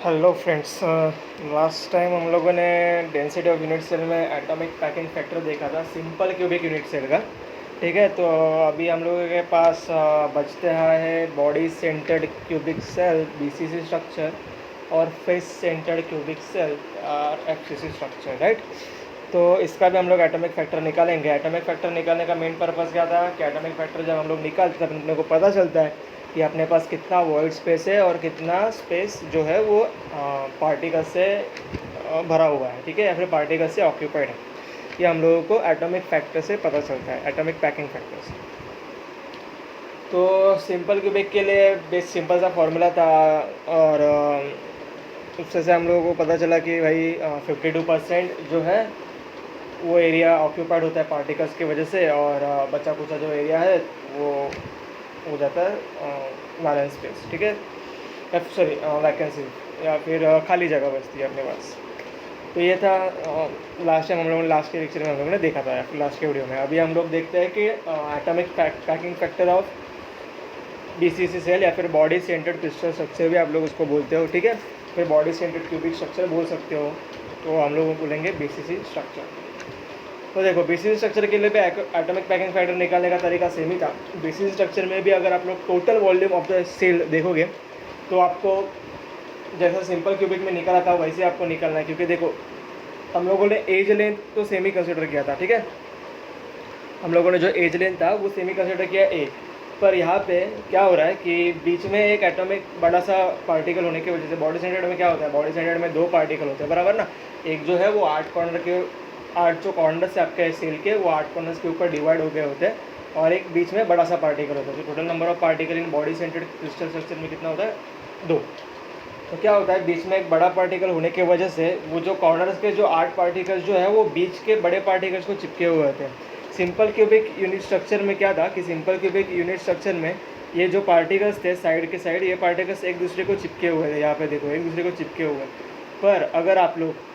Hello friends, last time हम लोगों ने डेंसिटी ऑफ यूनिट सेल में एटॉमिक पैकिंग फैक्टर देखा था सिंपल क्यूबिक यूनिट सेल का। ठीक है, तो अभी हम लोगों के पास बचते है body centred cubic cell BCC structure और face centred cubic cell FCC structure, right. तो इसका भी हम लोग एटॉमिक फैक्टर निकालेंगे। एटॉमिक फैक्टर निकालने का मेन पर्पज़ क्या था कि एटॉमिक फैक्टर जब हम लोग निकालते हैं तब अपने को पता चलता है कि अपने पास कितना वॉइड स्पेस है और कितना स्पेस जो है वो पार्टिकल से भरा हुआ है, ठीक है, या फिर पार्टिकल से ऑक्यूपाइड है। ये हम लोगों को एटॉमिक फैक्टर से पता चलता है, एटॉमिक पैकिंग फैक्टर से। तो सिंपल क्यूबिक के लिए बेस सिंपल सा फॉर्मूला था और उससे से हम लोगों को पता चला कि भाई 52% जो है वो एरिया ऑक्यूपाइड होता है पार्टिकल्स की वजह से, और बचा कुचा जो एरिया है वो हो जाता है वैलेंस स्पेस, ठीक है, सॉरी वैकेंसी, या फिर खाली जगह बचती है अपने पास। तो ये था लास्ट टाइम हम लोगों ने लास्ट के लेक्चर में हम लोगों ने देखा था, लास्ट के वीडियो में। अभी हम लोग देखते हैं कि atomic packing factor of BCC cell या फिर बॉडी सेंटर्ड क्रिस्टल स्ट्रक्चर भी आप लोग उसको बोलते हो, ठीक है, फिर बॉडी सेंटर्ड क्यूबिक स्ट्रक्चर बोल सकते हो। तो हम लोग बोलेंगे बीसीसी स्ट्रक्चर। तो देखो, बीसीसी स्ट्रक्चर के लिए भी एटॉमिक पैकिंग फैक्टर निकालने का तरीका सेम ही था। बीसीसी स्ट्रक्चर में भी अगर आप लोग total volume of the cell देखोगे तो आपको जैसा सिंपल क्यूबिक में निकाला था वैसे आपको निकालना है, क्योंकि देखो हम लोगों ने एज लेंथ तो सेम ही कंसिडर किया था, ठीक है, हम लोगों ने जो एज लेंथ था वो सेम ही कंसिडर किया ए। पर यहाँ पे क्या हो रहा है कि बीच में एक एटॉमिक बड़ा सा पार्टिकल होने की वजह से बॉडी सेंटर्ड में क्या होता है, बॉडी सेंटर्ड में 2 पार्टिकल होते हैं, बराबर ना। एक जो है वो 8 कॉर्नर के 8 जो कॉर्नर से आपके सेल के वो 8 कॉर्नर्स के ऊपर डिवाइड हो गए होते हैं, और एक बीच में बड़ा सा पार्टिकल होता है। तो total number of particle in body centred crystal structure में कितना होता है, 2। तो क्या होता है, बीच में एक बड़ा पार्टिकल होने की वजह से वो जो कॉर्नर्स के जो 8 पार्टिकल्स जो है वो बीच के बड़े पार्टिकल्स को चिपके हुए होते हैं। सिंपल क्यूबिक यूनिट स्ट्रक्चर में क्या था कि सिंपल क्यूबिक यूनिट स्ट्रक्चर में ये जो पार्टिकल्स थे साइड के साइड, ये पार्टिकल्स एक दूसरे को चिपके हुए थे, यहाँ पे देखो एक दूसरे को चिपके हुए। पर अगर आप लोग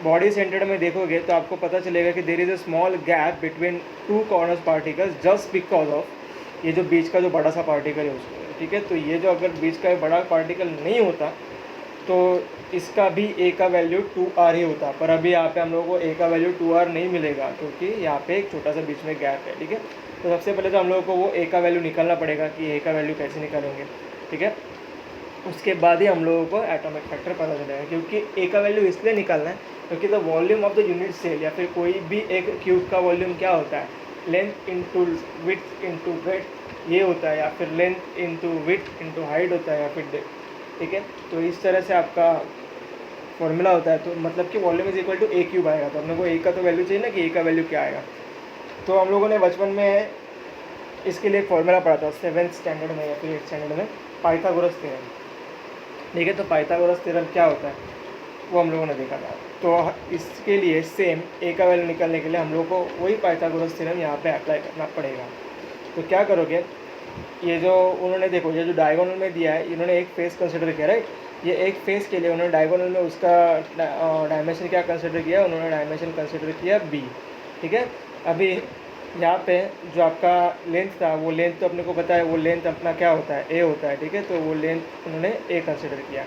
बॉडी सेंटर्ड में देखोगे तो आपको पता चलेगा कि there is a small gap between 2 corners particles just because of ये जो बीच का जो बड़ा सा पार्टिकल है उसको, ठीक है। तो ये जो अगर बीच का बड़ा पार्टिकल नहीं होता तो इसका भी ए का वैल्यू 2r ही होता, पर अभी यहाँ पे हम लोगों को ए का वैल्यू 2r नहीं मिलेगा क्योंकि यहाँ पे एक छोटा सा बीच में गैप है, ठीक है। तो सबसे पहले तो हम लोगों को वो ए का वैल्यू निकालना पड़ेगा कि ए का वैल्यू कैसे निकालेंगे, ठीक है। उसके बाद ही हम लोगों को एटॉमिक फैक्टर पता चलेगा, क्योंकि ए का वैल्यू इसलिए निकालना है क्योंकि the volume of the unit cell या फिर कोई भी एक क्यूब का वॉल्यूम क्या होता है, length into width into breadth ये होता है, या फिर length into width into height होता है, या फिर डेप्थ, ठीक है। तो इस तरह से आपका फॉर्मूला होता है। तो मतलब कि volume is equal to A cube आएगा। तो अपने को ए का तो वैल्यू चाहिए ना कि ए का वैल्यू क्या आएगा। तो हम लोगों ने बचपन में इसके लिए एक फॉर्मूला पढ़ा था 7th स्टैंडर्ड में या फिर 8th स्टैंडर्ड में, पाइथागोरस थ्योरम, ठीक है। तो पाइथागोरस थ्योरम क्या होता है वो हम लोगों ने देखा था। तो इसके लिए सेम ए का वैल्यू निकालने के लिए हम लोग को वही पाइथागोरस थ्योरम यहाँ पे अप्लाई करना पड़ेगा। तो क्या करोगे, ये जो उन्होंने देखो ये जो डायगोनल में दिया है इन्होंने एक फेस कंसिडर किया, राइट। ये एक फेस के लिए उन्होंने डायगोनल में उसका डायमेंशन क्या कंसिडर किया, उन्होंने डायमेंशन कंसिडर किया बी, ठीक है। अभी यहाँ पे जो आपका लेंथ था वो लेंथ तो अपने को पता है, वो लेंथ अपना क्या होता है, ए होता है, ठीक है। तो वो लेंथ उन्होंने ए कंसिडर किया।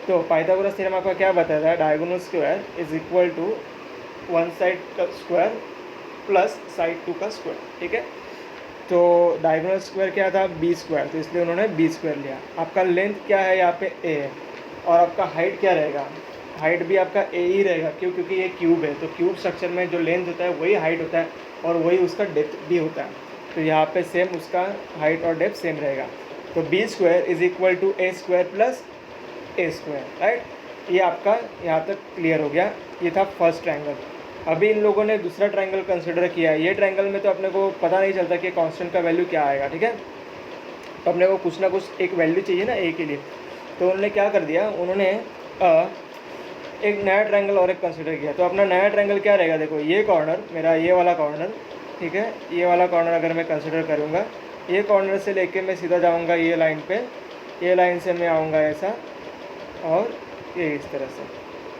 तो पाइथागोरस थ्योरम आपका क्या बताता है, diagonal square is equal to one side का स्क्वायर प्लस साइड 2 का स्क्वायर, ठीक है। तो डायगोनल स्क्वायर क्या था, बी स्क्वायर, तो इसलिए उन्होंने बी स्क्वायर लिया। आपका लेंथ क्या है यहाँ पे ए है, और आपका हाइट क्या रहेगा, हाइट भी आपका ए ही रहेगा। क्यों, क्योंकि ये क्यूब है, तो क्यूब स्ट्रक्चर में जो लेंथ होता है वही हाइट होता है और वही उसका डेप्थ भी होता है। तो यहाँ पे सेम उसका हाइट और डेप्थ सेम रहेगा। तो B square is equal to A square plus A square, right. ये आपका यहाँ तक क्लियर हो गया। ये था फर्स्ट ट्रायंगल। अभी इन लोगों ने दूसरा ट्रायंगल कंसिडर किया है। ये ट्रायंगल में तो अपने को पता नहीं चलता कि कांस्टेंट का वैल्यू क्या आएगा, ठीक है। तो अपने को कुछ ना कुछ एक वैल्यू चाहिए ना ए के लिए। तो उन्होंने क्या कर दिया, उन्होंने एक नया ट्रायंगल और एक कंसिडर किया। तो अपना नया ट्रायंगल क्या रहेगा, देखो ये कॉर्नर मेरा, ये वाला कॉर्नर, ठीक है, ये वाला कॉर्नर अगर मैं कंसिडर करूँगा, ये कॉर्नर से लेके मैं सीधा जाऊँगा ये लाइन पे, ये लाइन से मैं आऊँगा ऐसा, और ये इस तरह से,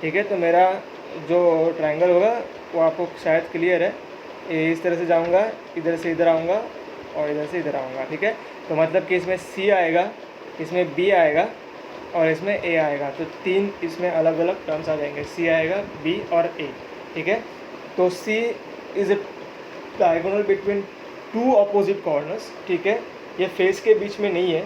ठीक है। तो मेरा जो ट्रायंगल होगा वो आपको शायद क्लियर है। ये इस तरह से जाऊँगा, इधर से इधर आऊँगा और इधर से इधर आऊँगा, ठीक है। तो मतलब कि इसमें सी आएगा, इसमें बी आएगा और इसमें ए आएगा, तो 3 इसमें अलग अलग टर्म्स आ जाएंगे, सी आएगा, बी और ए, ठीक है। तो c is a diagonal between 2 opposite corners, ठीक है। ये फेस के बीच में नहीं है,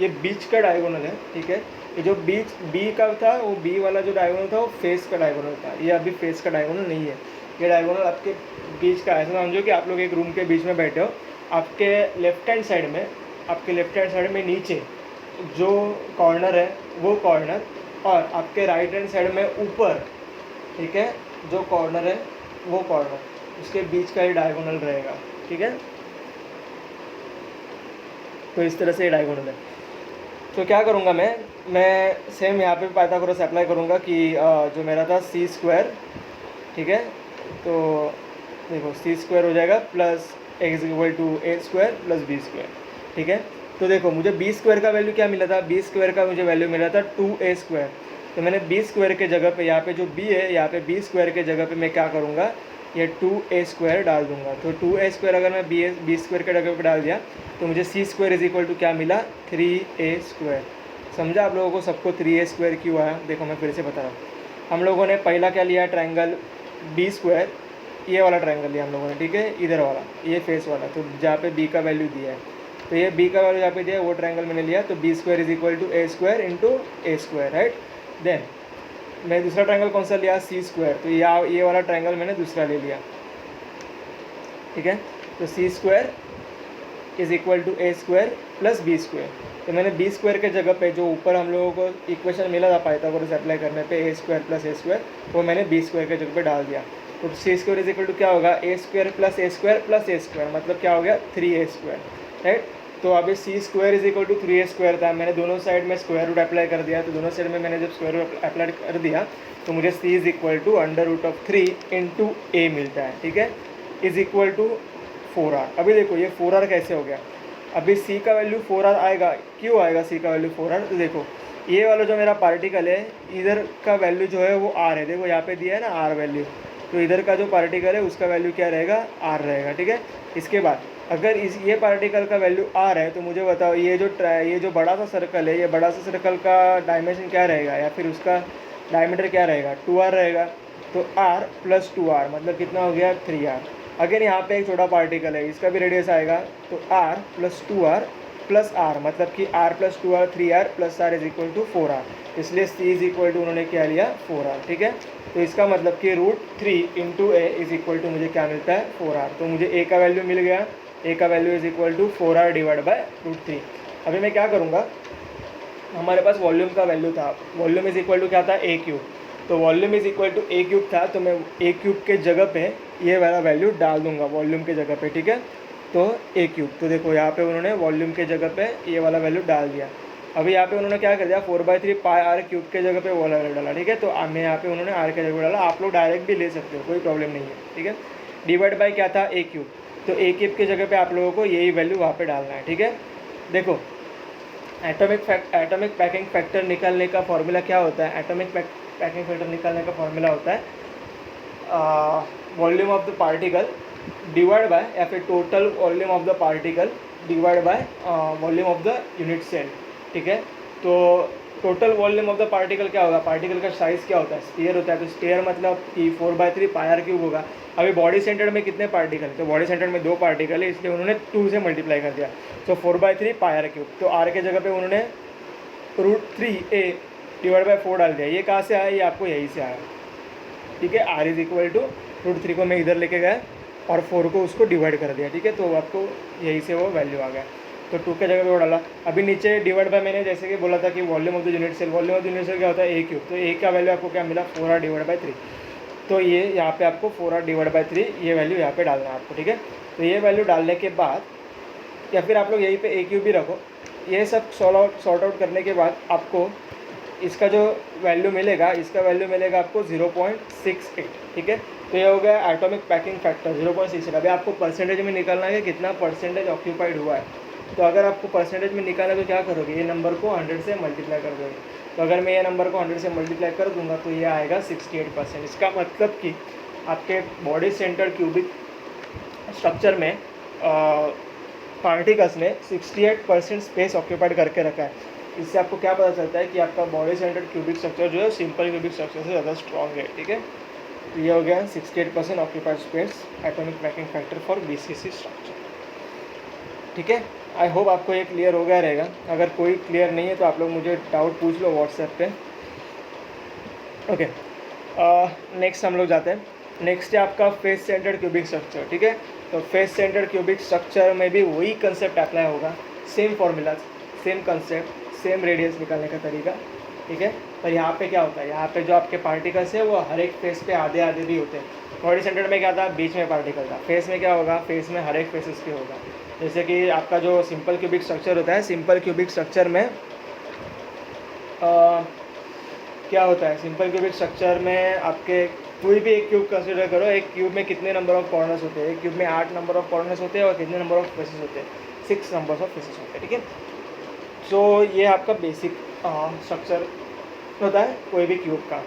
ये बीच का डायगोनल है, ठीक है। ये जो बीच बी का था, वो बी वाला जो डायगोनल था वो फेस का डायगोनल था, ये अभी फेस का डायगोनल नहीं है। ये डायगोनल आपके बीच का, ऐसा समझो कि आप लोग एक रूम के बीच में बैठे हो, आपके लेफ्ट हैंड साइड में, आपके लेफ्ट हैंड साइड में नीचे जो कॉर्नर है वो कॉर्नर, और आपके राइट हैंड साइड में ऊपर, ठीक है, जो कॉर्नर है वो कॉर्नर, उसके बीच का ही डायगोनल रहेगा, ठीक है। तो इस तरह से ये डायगोनल है। तो क्या करूँगा मैं सेम यहाँ पे पाइथागोरस अप्लाई करूँगा कि जो मेरा था सी स्क्वायर, ठीक है। तो देखो सी स्क्वायर हो जाएगा plus X equal to A square plus B square, ठीक है। तो देखो मुझे बी स्क्वायर का वैल्यू क्या मिला था, बी स्क्वायर का मुझे वैल्यू मिला था 2a स्क्वायर। तो मैंने बी स्क्वायर के जगह पे, यहाँ पे जो बी है, यहाँ पे बी स्क्वायर के जगह पे मैं क्या करूँगा, ये 2a स्क्वायर डाल दूंगा। तो 2a स्क्वायर अगर मैं बी स्क्वायर के जगह पे डाल दिया तो मुझे सी स्क्वायर इज इक्वल टू क्या मिला, 3a स्क्वायर। समझा आप लोगों को सबको 3a स्क्वायर क्यों आया? देखो मैं फिर से बता रहा हूँ। हम लोगों ने पहला क्या लिया, ट्रायंगल बी स्क्वायर, ये वाला ट्रायंगल लिया हम लोगों ने, ठीक है, इधर वाला, ये फेस वाला, तो जहाँ पे बी का वैल्यू दिया है, तो ये बी का वैल्यू जहाँ पे दिया है वो ट्रायंगल मैंने लिया, तो B square is equal to A square into A square, right. Then मैं दूसरा ट्रायंगल कौन सा लिया, सी स्क्वायर, तो ये वाला ट्रायंगल मैंने दूसरा ले लिया, ठीक है। तो c square is equal to A square plus B square. तो मैंने बी स्क्वायर के जगह पे जो ऊपर हम लोगों को इक्वेशन मिला था पाइथागोरस अप्लाई करने पे, ए स्क्वायर प्लस ए स्क्वायर, वो मैंने बी स्क्वायर के जगह पे डाल दिया। तो c square is equal to क्या होगा, a square plus A square plus A square, मतलब क्या हो गया 3a स्क्वायर, राइट। तो अभी c square is equal to 3a square था, मैंने दोनों साइड में स्क्वायर रूट अप्लाई कर दिया। तो दोनों साइड में मैंने जब स्क्वायर रूट अप्लाई कर दिया तो मुझे c is equal to under root of 3 into a मिलता है, ठीक है, इज इक्वल टू 4r। अभी देखो ये 4r कैसे हो गया, अभी c का वैल्यू 4r आएगा, क्यों आएगा c का वैल्यू 4r, तो देखो ये वाला जो मेरा पार्टिकल है इधर का वैल्यू जो है वो r है, देखो यहाँ पे दिया है ना r वैल्यू, तो इधर का जो पार्टिकल है उसका वैल्यू क्या रहेगा, r रहेगा, ठीक है। इसके बाद अगर ये पार्टिकल का वैल्यू r है तो मुझे बताओ ये जो बड़ा सा सर्कल है, ये बड़ा सा सर्कल का डायमेंशन क्या रहेगा, या फिर उसका डायमीटर क्या रहेगा, 2r रहेगा। तो r प्लस 2r मतलब कितना हो गया, 3r। अगर यहाँ पे एक छोटा पार्टिकल है, इसका भी रेडियस आएगा, तो r plus 2r plus r, मतलब कि r plus 2r 3r plus r is equal to 4r, इसलिए c इज इक्वल टू उन्होंने क्या लिया 4r, ठीक है। तो इसका मतलब कि √3 into A is equal to मुझे क्या मिलता है 4r। तो मुझे a का वैल्यू मिल गया, a का value is equal to 4r divide by √3। अभी मैं क्या करूँगा, हमारे पास वॉल्यूम का वैल्यू था, वॉल्यूम इज इक्वल टू क्या था, a क्यूब। तो volume is equal to A cube था, तो मैं ए क्यूब के जगह पे ये वाला वैल्यू डाल दूंगा वॉल्यूम के जगह पे, ठीक है। तो ए क्यूब, तो देखो यहाँ पे उन्होंने वॉल्यूम के जगह पे ये वाला वैल्यू डाल दिया। अभी यहाँ पे उन्होंने क्या कर दिया, 4/3 पाई आर क्यूब के जगह पे वो वाला वैल्यू डाला, ठीक है। तो मैं यहाँ पे उन्होंने आर के जगह डाला, आप लोग डायरेक्ट भी ले सकते हो, कोई प्रॉब्लम नहीं है, ठीक है। डिवाइड बाई क्या था, ए क्यूब, तो ए क्यूब के जगह पे आप लोगों को यही वैल्यू वहाँ पे डालना है, ठीक है। देखो एटॉमिक पैकिंग फैक्टर निकालने का फॉर्मूला क्या होता है, एटॉमिक पैकिंग फैक्टर निकालने का फॉर्मूला होता है volume of the particle divide by, या फिर total volume of the particle divide by volume of the unit cell, ठीक है। तो total volume of the particle क्या होगा, पार्टिकल का साइज़ क्या होता है, स्फीयर होता है, तो स्फीयर मतलब कि 4/3 पाई आर क्यूब होगा। अभी बॉडी सेंटर में कितने पार्टिकल, तो बॉडी सेंटर में 2 पार्टिकल है, इसलिए उन्होंने 2 से मल्टीप्लाई कर दिया, तो 4/3 पाई आर क्यूब। तो आर के जगह पे उन्होंने √3a डिवाइड बाई 4 डाल दिया। ये कहाँ से आया, ये आपको यहीं से आया, ठीक है। r इज इक्वल टू √3 को मैं इधर लेके गया और 4 को उसको डिवाइड कर दिया, ठीक है। तो आपको यहीं से वो वैल्यू आ गया, तो 2 के जगह पे वो डाला। अभी नीचे डिवाइड बाय मैंने जैसे कि बोला था कि volume of the unit cell, volume of the unit cell क्या होता है, ए क्यूब, तो ए का वैल्यू आपको क्या मिला 4r डिवाइड बाई 3। तो ये यहाँ पे आपको 4r डिवाइड बाई 3 ये वैल्यू यहाँ पे डालना है आपको, ठीक है। तो ये वैल्यू डालने के बाद, या फिर आप लोग यहीं पे ए क्यूब भी रखो, ये सब सॉर्ट आउट करने के बाद आपको इसका जो वैल्यू मिलेगा, इसका वैल्यू मिलेगा आपको 0.68, ठीक है। तो ये हो गया एटॉमिक पैकिंग फैक्टर 0.68। अभी आपको परसेंटेज में निकालना है कि कितना परसेंटेज ऑक्यूपाइड हुआ है। तो अगर आपको परसेंटेज में निकालना है तो क्या करोगे, ये नंबर को 100 से मल्टीप्लाई कर दोगे। तो अगर मैं ये नंबर को 100 से मल्टीप्लाई कर दूंगा तो ये आएगा 68%। इसका मतलब कि आपके बॉडी सेंटर क्यूबिक स्ट्रक्चर में पार्टिकल्स ने 68% स्पेस ऑक्यूपाइड करके रखा है। इससे आपको क्या पता चलता है कि आपका बॉडी सेंटर्ड क्यूबिक स्ट्रक्चर जो है सिंपल क्यूबिक स्ट्रक्चर से ज़्यादा स्ट्रॉन्ग है, ठीक है। तो ये हो गया 68% occupied space atomic packing factor for BCC structure, ठीक है। आई होप आपको ये क्लियर हो गया रहेगा। अगर कोई क्लियर नहीं है तो आप लोग मुझे डाउट पूछ लो व्हाट्सएप पे, ओके। नेक्स्ट हम लोग जाते हैं। नेक्स्ट है आपका फेस सेंटर्ड क्यूबिक स्ट्रक्चर, ठीक है। तो फेस सेंटर्ड क्यूबिक स्ट्रक्चर में भी वही कंसेप्ट अप्लाई होगा, same formula, same concept, same radius निकालने का तरीका, ठीक है। पर यहाँ पे क्या होता है, यहाँ पे जो आपके पार्टिकल्स है वो हर एक फेस पे आधे आधे भी होते हैं। बॉडी सेंटर्ड में क्या था, बीच में पार्टिकल था। फेस में क्या होगा, फेस में हर एक फेसेस पे होगा। जैसे कि आपका जो सिंपल क्यूबिक स्ट्रक्चर होता है, सिंपल क्यूबिक स्ट्रक्चर में क्या होता है, सिंपल क्यूबिक स्ट्रक्चर में आपके कोई भी एक क्यूब कंसिडर करो, एक क्यूब में कितने नंबर ऑफ कॉर्नर्स होते हैं, एक क्यूब में 8 नंबर ऑफ कॉर्नर्स होते हैं और कितने नंबर ऑफ फेसेस होते हैं, 6 नंबर्स ऑफ फेसेस होते हैं, ठीक है। सो ये आपका बेसिक स्ट्रक्चर होता है कोई भी क्यूब का।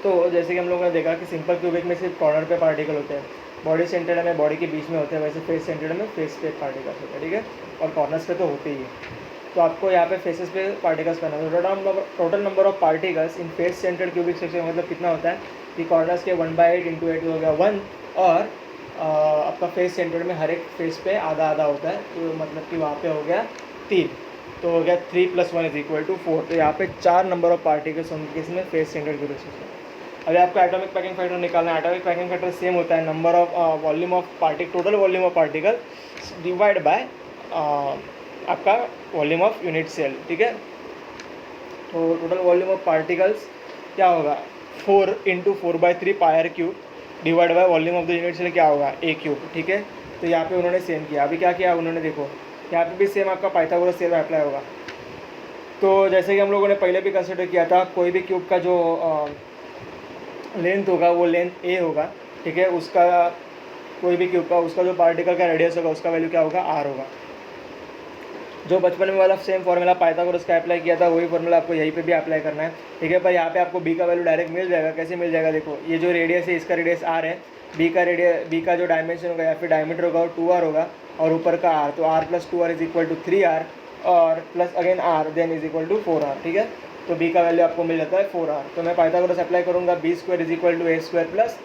तो जैसे कि हम लोगों ने देखा कि सिंपल क्यूबिक में सिर्फ कॉर्नर पे पार्टिकल होते हैं, बॉडी सेंटर्ड में बॉडी के बीच में होते हैं, वैसे फेस सेंटर्ड में फेस पे पार्टिकल्स होते हैं, ठीक है। और कॉर्नर्स पे तो होते ही है। तो आपको यहाँ पे फेसेस पे पार्टिकल्स करना है। Total number of particles in face centred cubic structure मतलब कितना होता है कि कॉर्नर्स के 1/8 × 8 हो गया 1, और आपका फेस सेंटर्ड में हर एक फेस पे आधा आधा होता है, तो मतलब कि वहाँ पे हो गया 3, तो हो गया 3 + 1 = 4। तो यहाँ पे 4 नंबर ऑफ पार्टिकल्स होंगे इसमें फेस सेंटर्ड क्यूबिक स्ट्रक्चर। अभी आपको एटॉमिक पैकिंग फैक्टर निकालना है। एटॉमिक पैकिंग फैक्टर सेम होता है number of volume of particle, total volume of particle divide bye आपका वॉल्यूम ऑफ यूनिट सेल, ठीक है। तो टोटल वॉल्यूम ऑफ पार्टिकल्स क्या होगा, 4 × 4/3 πr³ divide by volume of the unit cell क्या होगा, a³, ठीक है। तो यहाँ पे उन्होंने सेम किया। अभी क्या किया उन्होंने, देखो यहाँ पे भी सेम आपका पाइथागोरस थ्योरम अप्लाई होगा। तो जैसे कि हम लोगों ने पहले भी कंसिडर किया था, कोई भी क्यूब का जो लेंथ होगा वो लेंथ a होगा, ठीक है। उसका कोई भी क्यूब का उसका जो पार्टिकल का रेडियस होगा उसका वैल्यू क्या होगा, r होगा। जो बचपन में वाला सेम फॉर्मूला पाइथागोरस का अप्लाई किया था वही फॉर्मूला आपको यहीं पे भी अप्लाई करना है, ठीक है। पर यहाँ पे आपको b का वैल्यू डायरेक्ट मिल जाएगा। कैसे मिल जाएगा, देखो ये जो रेडियस है इसका रेडियस r है, b का जो डायमेंशन होगा या फिर डायमीटर होगा वो 2r होगा, और ऊपर का r, तो r + 2r = 3r, और plus again r then = 4r, ठीक है। तो b का वैल्यू आपको मिल जाता है 4r। तो मैं पाइथागोरस अप्लाई करूँगा, b² = a² +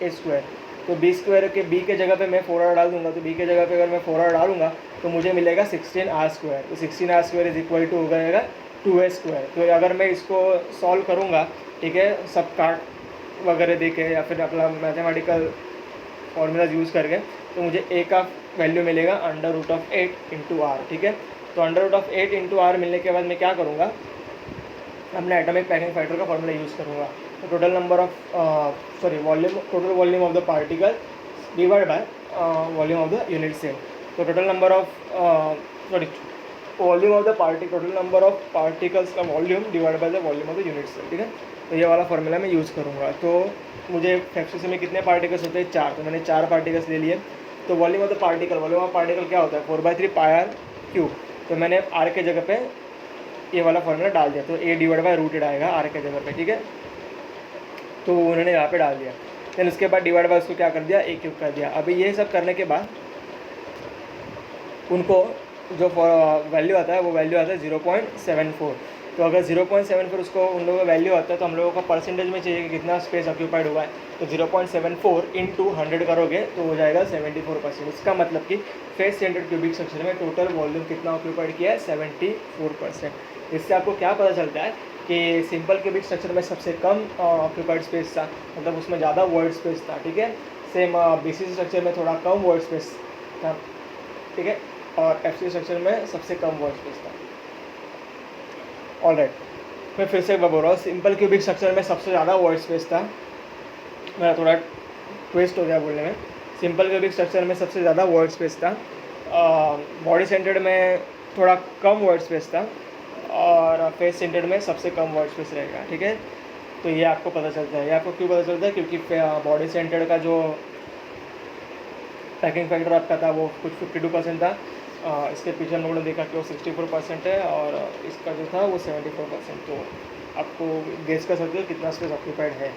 a²। तो b² के b के जगह पे मैं 4r डाल दूंगा, तो b के जगह पे अगर मैं 4r डालूंगा तो मुझे मिलेगा 16r²। तो 16r² = हो जाएगा 2a²। तो अगर मैं इसको सॉल्व करूँगा, ठीक है, सब काट वगैरह दे के या फिर अपना मैथमेटिकल फॉर्मूलाज यूज़ करके, तो मुझे a का वैल्यू मिलेगा √8 × r, ठीक है। तो √8 × r मिलने के बाद मैं क्या करूँगा, अपने एटॉमिक पैकिंग फैक्टर का फॉर्मूला यूज़ करूँगा। तो total volume of the particle divide by volume of the unit cell. तो टोटल नंबर ऑफ पार्टिकल्स का volume divide by the volume of the unit cell, ठीक है। तो ये वाला फॉर्मूला मैं यूज़ करूँगा। तो मुझे फेफसी में कितने पार्टिकल्स होते हैं, 4, तो मैंने 4 पार्टिकल्स ले लिए। तो वॉल्यूम ऑफ पार्टिकल क्या होता है, 4/3 πr³। तो मैंने r के जगह पे ये वाला फॉर्मूला डाल दिया, तो a/√8 आएगा r के जगह पे, ठीक है। तो उन्होंने यहाँ पे डाल दिया। देन उसके बाद डिवाइड बाय उसको क्या कर दिया, a³ कर दिया। अभी ये सब करने के बाद उनको जो वैल्यू आता है वो वैल्यू आता है 0.74। तो अगर 0.74 उसको उन लोगों का वैल्यू आता है तो हम लोगों का परसेंटेज में चाहिए कि कितना स्पेस ऑक्यूपाइड हुआ है। तो 0.74 × 100 करोगे तो हो जाएगा 74%। इसका मतलब कि फेस सेंटर्ड क्यूबिक स्ट्रक्चर में टोटल वॉल्यूम कितना ऑक्यूपाइड किया है, 74%। इससे आपको क्या पता चलता है कि सिंपल क्यूबिक स्ट्रक्चर में सबसे कम ऑक्यूपाइड स्पेस था, मतलब उसमें ज़्यादा वर्ड स्पेस था, ठीक है। सेम बीसीसी स्ट्रक्चर में थोड़ा कम वर्ड स्पेस था, ठीक है, और एफसी स्ट्रक्चर में सबसे कम वर्ड स्पेस था। ऑलराइट, मैं फिर से बोल रहा हूँ, सिंपल क्यूबिक स्ट्रक्चर में सबसे ज़्यादा वर्ड स्पेस था। मेरा थोड़ा ट्विस्ट हो गया बोलने में। सिंपल क्यूबिक स्ट्रक्चर में सबसे ज़्यादा वर्ड स्पेस था, बॉडी सेंटर्ड में थोड़ा कम वर्ड स्पेस था, और फेस सेंटर्ड में सबसे कम वर्ड स्पेस रहेगा, ठीक है। तो ये आपको पता चलता है। ये आपको क्यों पता चलता है, क्योंकि बॉडी सेंटर्ड का जो पैकिंग फैक्टर आपका था वो कुछ 52% था। इसके पीछे हम लोगों ने देखा कि वो 64% है, और इसका जो था वो 74%। तो आपको गेस कर सकते हो कितना स्पेस ऑक्यूपाइड है,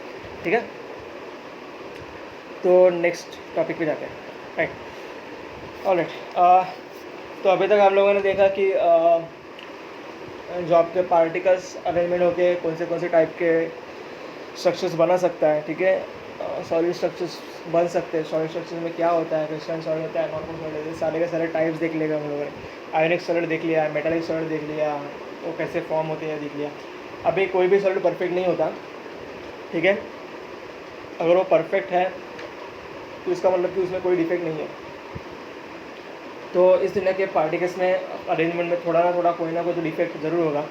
ठीक है। तो नेक्स्ट टॉपिक पे जाते हैं, राइट। ऑलराइट, तो अभी तक हम लोगों ने देखा कि जो आपके पार्टिकल्स अरेंजमेंट होके कौन से टाइप के स्ट्रक्चर्स बना सकता है, ठीक है। सॉलिड स्ट्रक्चर्स बन सकते हैं। सॉलिड स्ट्रक्चर में क्या होता है, क्रिस्टलाइन सॉलिड होता है, नॉर्मल सॉलिड होता है, सारे के सारे टाइप्स देख लेगा हम लोगों ने। आयनिक सॉलिड देख लिया, मेटालिक सॉलिड देख लिया, वो कैसे फॉर्म होते हैं देख लिया। अभी कोई भी सॉलिड परफेक्ट नहीं होता, ठीक है। अगर वो परफेक्ट है तो इसका मतलब कि उसमें कोई डिफेक्ट नहीं है। तो इस दुनिया के पार्टिकल्स में अरेंजमेंट में थोड़ा ना कोई तो डिफेक्ट ज़रूर होगा।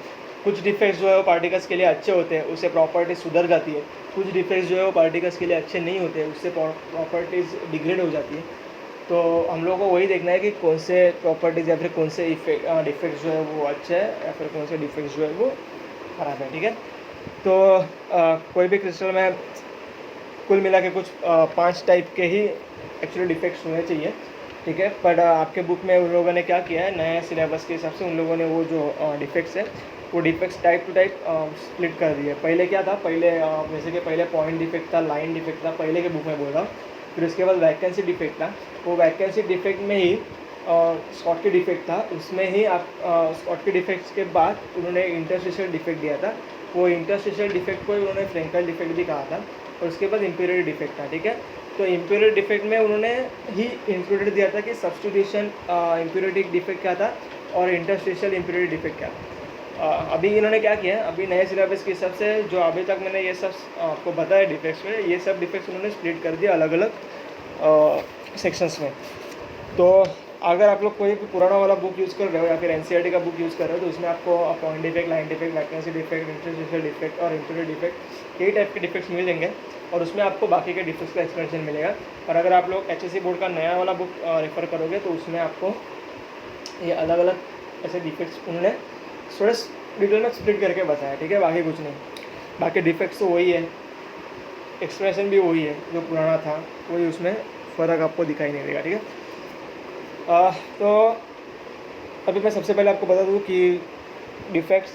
कुछ डिफेक्ट्स जो है वो पार्टिकल्स के लिए अच्छे होते हैं, उससे प्रॉपर्टीज सुधर जाती है। कुछ डिफेक्ट्स जो है वो पार्टिकल्स के लिए अच्छे नहीं होते, उससे प्रॉपर्टीज़ डिग्रेड हो जाती है। तो हम लोगों को वही देखना है कि कौन से प्रॉपर्टीज़ या फिर कौन से डिफेक्ट्स जो है वो अच्छे हैं या फिर कौन से डिफेक्ट्स जो है वो ख़राब है, ठीक है। तो कोई भी क्रिस्टल में कुल मिला के कुछ 5 टाइप के ही एक्चुअली डिफेक्ट्स होने चाहिए, ठीक है। पर आपके बुक में उन लोगों ने क्या किया है, नए सिलेबस के हिसाब से उन लोगों ने वो जो डिफेक्ट्स है वो defects type two type split कर दिए। पहले क्या था, पहले जैसे कि पहले पॉइंट डिफेक्ट था, लाइन डिफेक्ट था, पहले के बुक में बोल रहा हूँ। फिर उसके बाद वैकेंसी डिफेक्ट था। वो वैकेंसी डिफेक्ट में ही स्कॉटकी डिफेक्ट था, उसमें ही आप स्कॉटकी डिफेक्ट्स के बाद उन्होंने इंटरस्टिशियल डिफेक्ट दिया था। वो इंटरस्टिशियल डिफेक्ट को उन्होंने फ्रेंकल डिफेक्ट भी कहा था। और उसके बाद इम्पीरियड डिफेक्ट था, ठीक है। तो इम्पीरियड डिफेक्ट में उन्होंने ही इंक्लूडेड दिया था कि सब्स्टिट्यूशन इम्पीरियडिक डिफेक्ट क्या था और इंटरस्टिशियल इम्पीरियड डिफेक्ट क्या था। अभी इन्होंने क्या किया है, अभी नए सिलेबस के हिसाब से जो अभी तक मैंने ये सब आपको बताया डिफेक्ट्स में, ये सब डिफेक्ट्स उन्होंने स्प्लिट कर दिया अलग अलग सेक्शंस में। तो अगर आप लोग कोई भी पुराना वाला बुक यूज़ कर रहे हो या फिर एनसीईआरटी का बुक यूज़ कर रहे हो तो उसमें आपको point defect, line defect, vacancy defect, interstitial defect और इम्पीरियड डिफेक्ट, यही टाइप के डिफेक्ट्स मिलेंगे और उसमें आपको बाकी के डिफेक्ट्स का एक्सप्लेनेशन मिलेगा। और अगर आप लोग एचएससी बोर्ड का नया वाला बुक रेफ़र करोगे तो उसमें आपको ये अलग अलग ऐसे डिफेक्ट्स उन्होंने थोड़े डिटेल में स्प्लिट करके बताया, ठीक है। बाकी कुछ नहीं, बाकी डिफेक्ट्स तो वही है, एक्सप्रेशन भी वही है जो पुराना था, वही, उसमें फ़र्क आपको दिखाई नहीं देगा, ठीक है। तो अभी मैं सबसे पहले आपको बता दूँ कि डिफेक्ट्स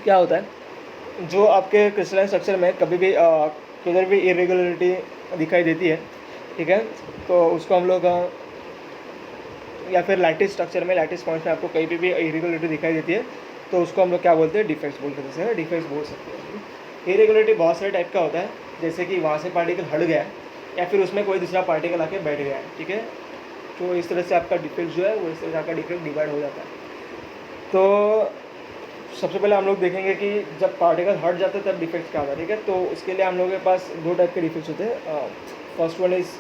क्या होता है। जो आपके क्रिस्टलाइन स्ट्रक्चर में कभी भी किधर भी इरेगुलरिटी दिखाई देती है, ठीक है, तो उसको हम लोग या फिर लैटिस स्ट्रक्चर में, लैटिस पॉइंट्स में आपको कहीं भी इरेगुलरिटी दिखाई देती है तो उसको हम लोग क्या बोलते हैं, डिफेक्ट्स बोलते हैं। जैसे डिफेक्ट्स बोल सकते हैं। इरेगुलरिटी बहुत सारे टाइप का होता है, जैसे कि वहाँ से पार्टिकल हट गया है या फिर उसमें कोई दूसरा पार्टिकल आके बैठ गया है, ठीक है। तो इस तरह से आपका डिफेक्ट जो है वो इस तरह से आपका डिफेक्ट डिवाइड हो जाता है। तो सबसे पहले हम लोग देखेंगे कि जब पार्टिकल हट जाते हैं तब डिफेक्ट्स क्या होता है, ठीक है। तो उसके लिए हम लोगों के पास 2 टाइप के डिफेक्ट्स होते हैं। First one is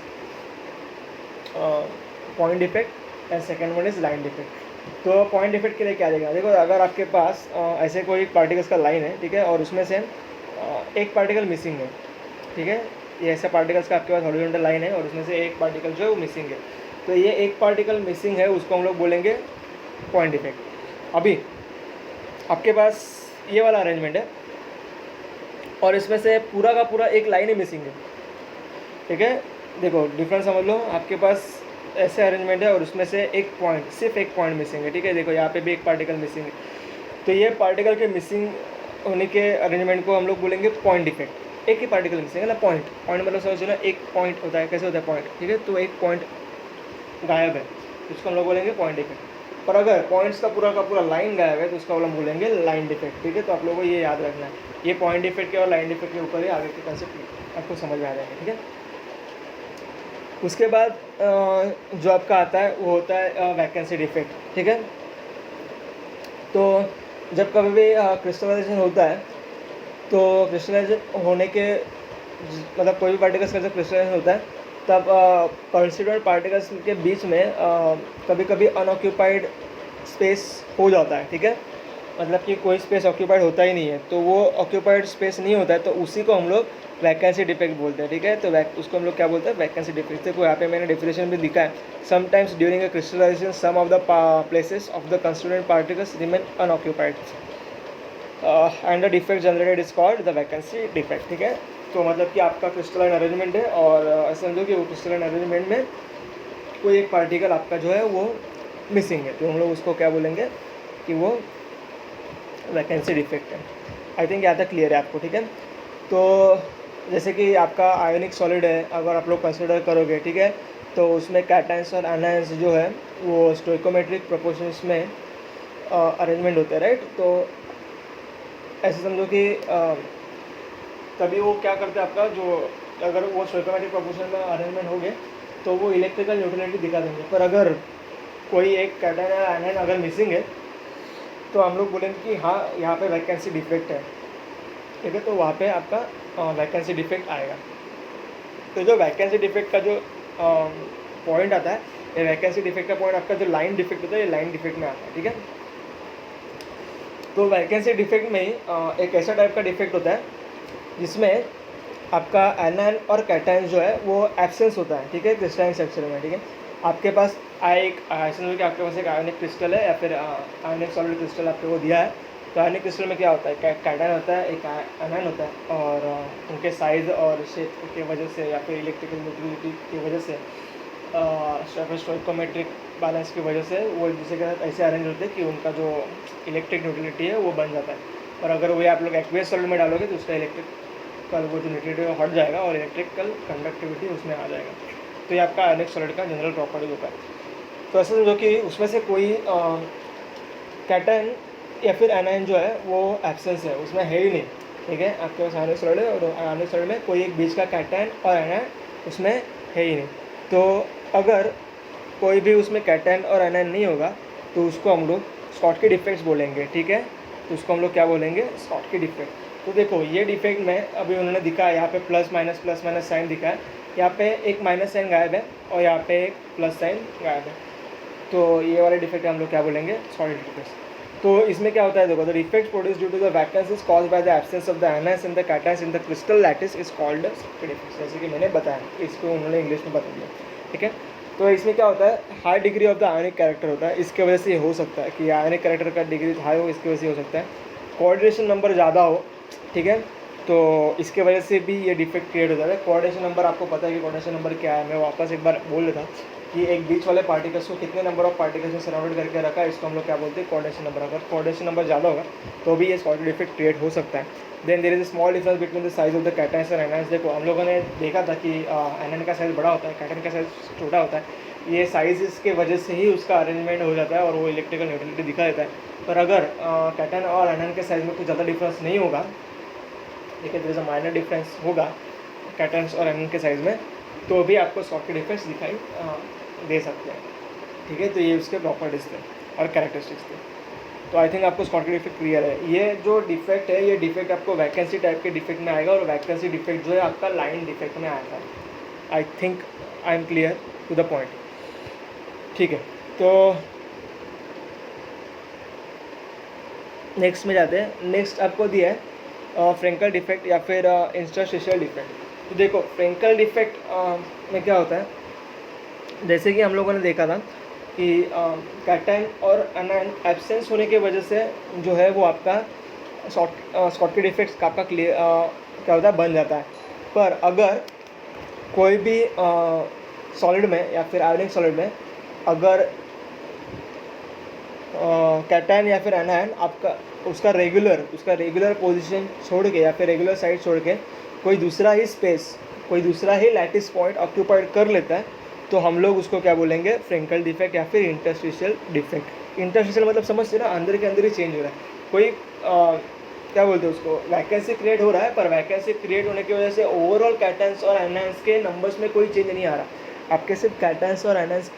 point defect and second one is line defect. तो पॉइंट डिफेक्ट के लिए क्या देगा, देखो अगर आपके पास ऐसे कोई पार्टिकल्स का लाइन है, ठीक है, और उसमें से एक पार्टिकल मिसिंग है, ठीक है। ये ऐसे पार्टिकल्स का आपके पास हॉरिजॉन्टल लाइन है और उसमें से एक पार्टिकल जो है वो मिसिंग है। तो ये एक पार्टिकल मिसिंग है, उसको हम लोग बोलेंगे पॉइंट डिफेक्ट। अभी आपके पास ये वाला अरेंजमेंट है और इसमें से पूरा का पूरा एक लाइन ही मिसिंग है, ठीक है। देखो डिफरेंस समझ लो, आपके पास ऐसे अरेंजमेंट है और उसमें से एक पॉइंट, सिर्फ एक पॉइंट मिसिंग है, ठीक है। देखो यहाँ पे भी एक पार्टिकल मिसिंग है। तो ये पार्टिकल के मिसिंग होने के अरेंजमेंट को हम लोग बोलेंगे पॉइंट डिफेक्ट। एक ही पार्टिकल मिसिंग है ना, पॉइंट मतलब समझो ना, एक पॉइंट होता है, कैसे होता है पॉइंट, ठीक है। तो एक पॉइंट गायब है, इसको हम लोग बोलेंगे पॉइंट डिफेक्ट। पर अगर पॉइंट्स का पूरा लाइन गायब है तो उसका हम बोलेंगे लाइन डिफेक्ट, ठीक है। तो आप लोगों को ये याद रखना है, ये पॉइंट डिफेक्ट के और लाइन डिफेक्ट के ऊपर ही आगे के कंसेप्ट आपको समझ में आ जाएंगे, ठीक है। उसके बाद जो आपका आता है वो होता है वैकेंसी डिफेक्ट, ठीक है। तो जब कभी भी क्रिस्टलाइजेशन होता है तो क्रिस्टलाइजेशन होने के मतलब कोई भी पार्टिकल्स का जब क्रिस्टलाइजेशन होता है तब कंस्टिट्यूएंट पार्टिकल्स के बीच में कभी कभी अनऑक्यूपाइड स्पेस हो जाता है, ठीक है। मतलब कि कोई स्पेस ऑक्यूपाइड होता ही नहीं है, तो वो ऑक्यूपाइड स्पेस नहीं होता है तो उसी को हम लोग वैकेंसी डिफेक्ट बोलते हैं, ठीक है। तो उसको हम लोग क्या बोलते हैं, वैकेंसी डिफेक्ट। देखो यहाँ पे मैंने डेफिनेशन भी लिखा है, sometimes during a crystallisation some of the places of the constituent particles remain unoccupied and the defect generated is called the vacancy defect, ठीक है। तो मतलब कि आपका क्रिस्टलाइन अरेंजमेंट है और ऐसा समझो कि वो क्रिस्टलाइन अरेंजमेंट में कोई एक पार्टिकल आपका जो है वो मिसिंग है, तो हम लोग उसको क्या बोलेंगे कि वो वैकेंसी डिफेक्ट है। आई थिंक यहाँ तक क्लियर है आपको, ठीक है। तो जैसे कि आपका आयोनिक सॉलिड है, अगर आप लोग कंसिडर करोगे, ठीक है, तो उसमें कैटायंस और एनायंस जो है वो स्टोइकोमेट्रिक प्रोपोर्शंस में अरेंजमेंट होते हैं, राइट। तो ऐसे समझो कि तभी वो क्या करते हैं आपका जो, अगर वो स्टोइकोमेट्रिक प्रोपोर्शन में अरेंजमेंट हो गए तो वो इलेक्ट्रिकल न्यूट्रलिटी दिखा देंगे। पर अगर कोई एक कैटायन या एनायन अगर मिसिंग है तो हम लोग बोलेंगे कि हाँ यहाँ पे वैकेंसी डिफेक्ट है, ठीक है। तो वहाँ पे आपका वैकेंसी डिफेक्ट आएगा। तो जो वैकेंसी डिफेक्ट का जो पॉइंट आता है, ये वैकेंसी डिफेक्ट का पॉइंट आपका जो लाइन डिफेक्ट होता है, ये लाइन डिफेक्ट में आता है, ठीक है। तो वैकेंसी डिफेक्ट में ही एक ऐसा टाइप का डिफेक्ट होता है जिसमें आपका एनायन और कैटायन जो है वो एब्सेंस होता है, ठीक है, क्रिस्टलाइन स्ट्रक्चर में, ठीक है। आपके पास ऐसा कि आपके पास एक आयनिक क्रिस्टल है या फिर आयनिक सॉलिड क्रिस्टल आपको वो दिया है। तो आयनिक क्रिस्टल में क्या होता है, कैटायन होता है, एक एनायन होता है, और उनके साइज़ और शेप की वजह से या फिर इलेक्ट्रिकल न्यूट्रलिटी की वजह से, स्टोइकोमेट्रिक बैलेंस की वजह से वो एक दूसरे के साथ ऐसे अरेंज होते हैं कि उनका जो इलेक्ट्रिक न्यूट्रलिटी है वो बन जाता है। और अगर वही आप लोग एक्वेस सॉलिड में डालोगे तो उसका इलेक्ट्रिकल वो जो न्यूट्रलिटी हट जाएगा और इलेक्ट्रिकल कंडक्टिविटी उसमें आ जाएगा। तो ये आपका आयनिक सॉलिड का जनरल प्रॉपर्टी होता है। तो ऐसा समझो कि उसमें से कोई कैटायन या फिर एनायन जो है वो एब्सेंस है, उसमें है ही नहीं, ठीक है। आपके पास आयनिक सॉलिड है और आयनिक सॉलिड में कोई एक बीच का कैटायन और एनायन उसमें है ही नहीं। तो अगर कोई भी उसमें कैटायन और एनायन नहीं होगा तो उसको हम लोग स्कॉटकी डिफेक्ट्स बोलेंगे, ठीक है। तो उसको हम लोग क्या बोलेंगे, स्कॉटकी डिफेक्ट। तो देखो ये डिफेक्ट में अभी उन्होंने दिखा, यहाँ पे प्लस माइनस साइन दिखा है, यहाँ पे एक माइनस साइन गायब है और यहाँ पे एक प्लस साइन गायब है। तो ये वाले डिफेक्ट हम लोग क्या बोलेंगे, स्कॉटकी डिफेक्ट्स। तो इसमें क्या होता है, देखो, the defect produce due to the vacancy is caused by the absence of the anions and the cations in the crystal lattice is called Schottky defect. जैसे कि मैंने बताया, इसको उन्होंने इंग्लिश में बता दिया, ठीक है। तो इसमें क्या होता है, high degree of the ionic character होता है, इसके वजह से ये हो सकता है कि आयनिक कैरेक्टर का डिग्री हाई हो, इसकी वजह से हो सकता है। कोऑर्डिनेशन नंबर ज़्यादा हो, ठीक है, तो इसके वजह से भी ये डिफेक्ट क्रिएट हो जाता है। कोऑर्डिनेशन नंबर आपको पता है कि कोऑर्डिनेशन नंबर क्या है, मैं वापस एक बार बोल देता कि एक बीच वाले पार्टिकल्स को कितने नंबर ऑफ पार्टिकल्स में सराउंड करके रखा है, इसको हम लोग क्या बोलते हैं, कोऑर्डिनेशन नंबर। अगर कोऑर्डिनेशन नंबर ज़्यादा होगा तो भी ये स्कॉटकी डिफेक्ट क्रिएट हो सकता है। Then there is a small difference between the size of the cations और एनायंस। देखो हम लोगों ने देखा था कि एनायन का साइज़ बड़ा होता है, कैटायन का साइज़ छोटा होता है। ये साइज़ के वजह से ही उसका अरेंजमेंट हो जाता है और वो इलेक्ट्रिकल न्यूट्रलिटी दिखा देता है। पर अगर कैटायन और एनायन के साइज़ में कुछ ज़्यादा डिफरेंस नहीं होगा, ठीक है, there is a minor difference होगा कैटायंस और एनायन के साइज़ में, तो भी आपको स्कॉटकी डिफेक्ट्स दिखाई दे सकते हैं, ठीक है। तो ये उसके प्रॉपर्टीज़ थे और कैरेक्टरिस्टिक्स थे। तो आई थिंक आपको स्कॉटकी डिफेक्ट क्लियर है। ये जो डिफेक्ट है, ये डिफेक्ट आपको वैकेंसी टाइप के डिफेक्ट में आएगा और वैकेंसी डिफेक्ट जो है आपका लाइन डिफेक्ट में आएगा। I think I am clear to the point, ठीक है। तो नेक्स्ट में जाते हैं। नेक्स्ट आपको दिया है फ्रेंकल डिफेक्ट या फिर इंटरस्टिशियल डिफेक्ट। तो देखो फ्रेंकल डिफेक्ट में क्या होता है, जैसे कि हम लोगों ने देखा था कि कैटायन और एनायन एब्सेंस होने की वजह से जो है वो आपका स्कॉटकी डिफेक्ट का आपका क्लियर क्या होता है, बन जाता है। पर अगर कोई भी सॉलिड में या फिर आयनिक सॉलिड में अगर कैटायन या फिर एनायन आपका उसका रेगुलर पोजीशन छोड़ के या फिर रेगुलर साइड छोड़ के कोई दूसरा ही लैटिस पॉइंट ऑक्यूपाइड कर लेता है, तो हम लोग उसको क्या बोलेंगे, फ्रेंकल डिफेक्ट या फिर इंटरस्टिशियल डिफेक्ट। इंटरस्टिशियल मतलब समझते ना, अंदर के अंदर ही चेंज हो रहा है। कोई क्या बोलते हैं उसको, वैकेंसी क्रिएट हो रहा है, पर वैकेंसी क्रिएट होने की वजह से ओवरऑल कैटायंस और एनायंस के नंबर्स में कोई चेंज नहीं आ रहा। आपके सिर्फ कैटायंस और एनायंस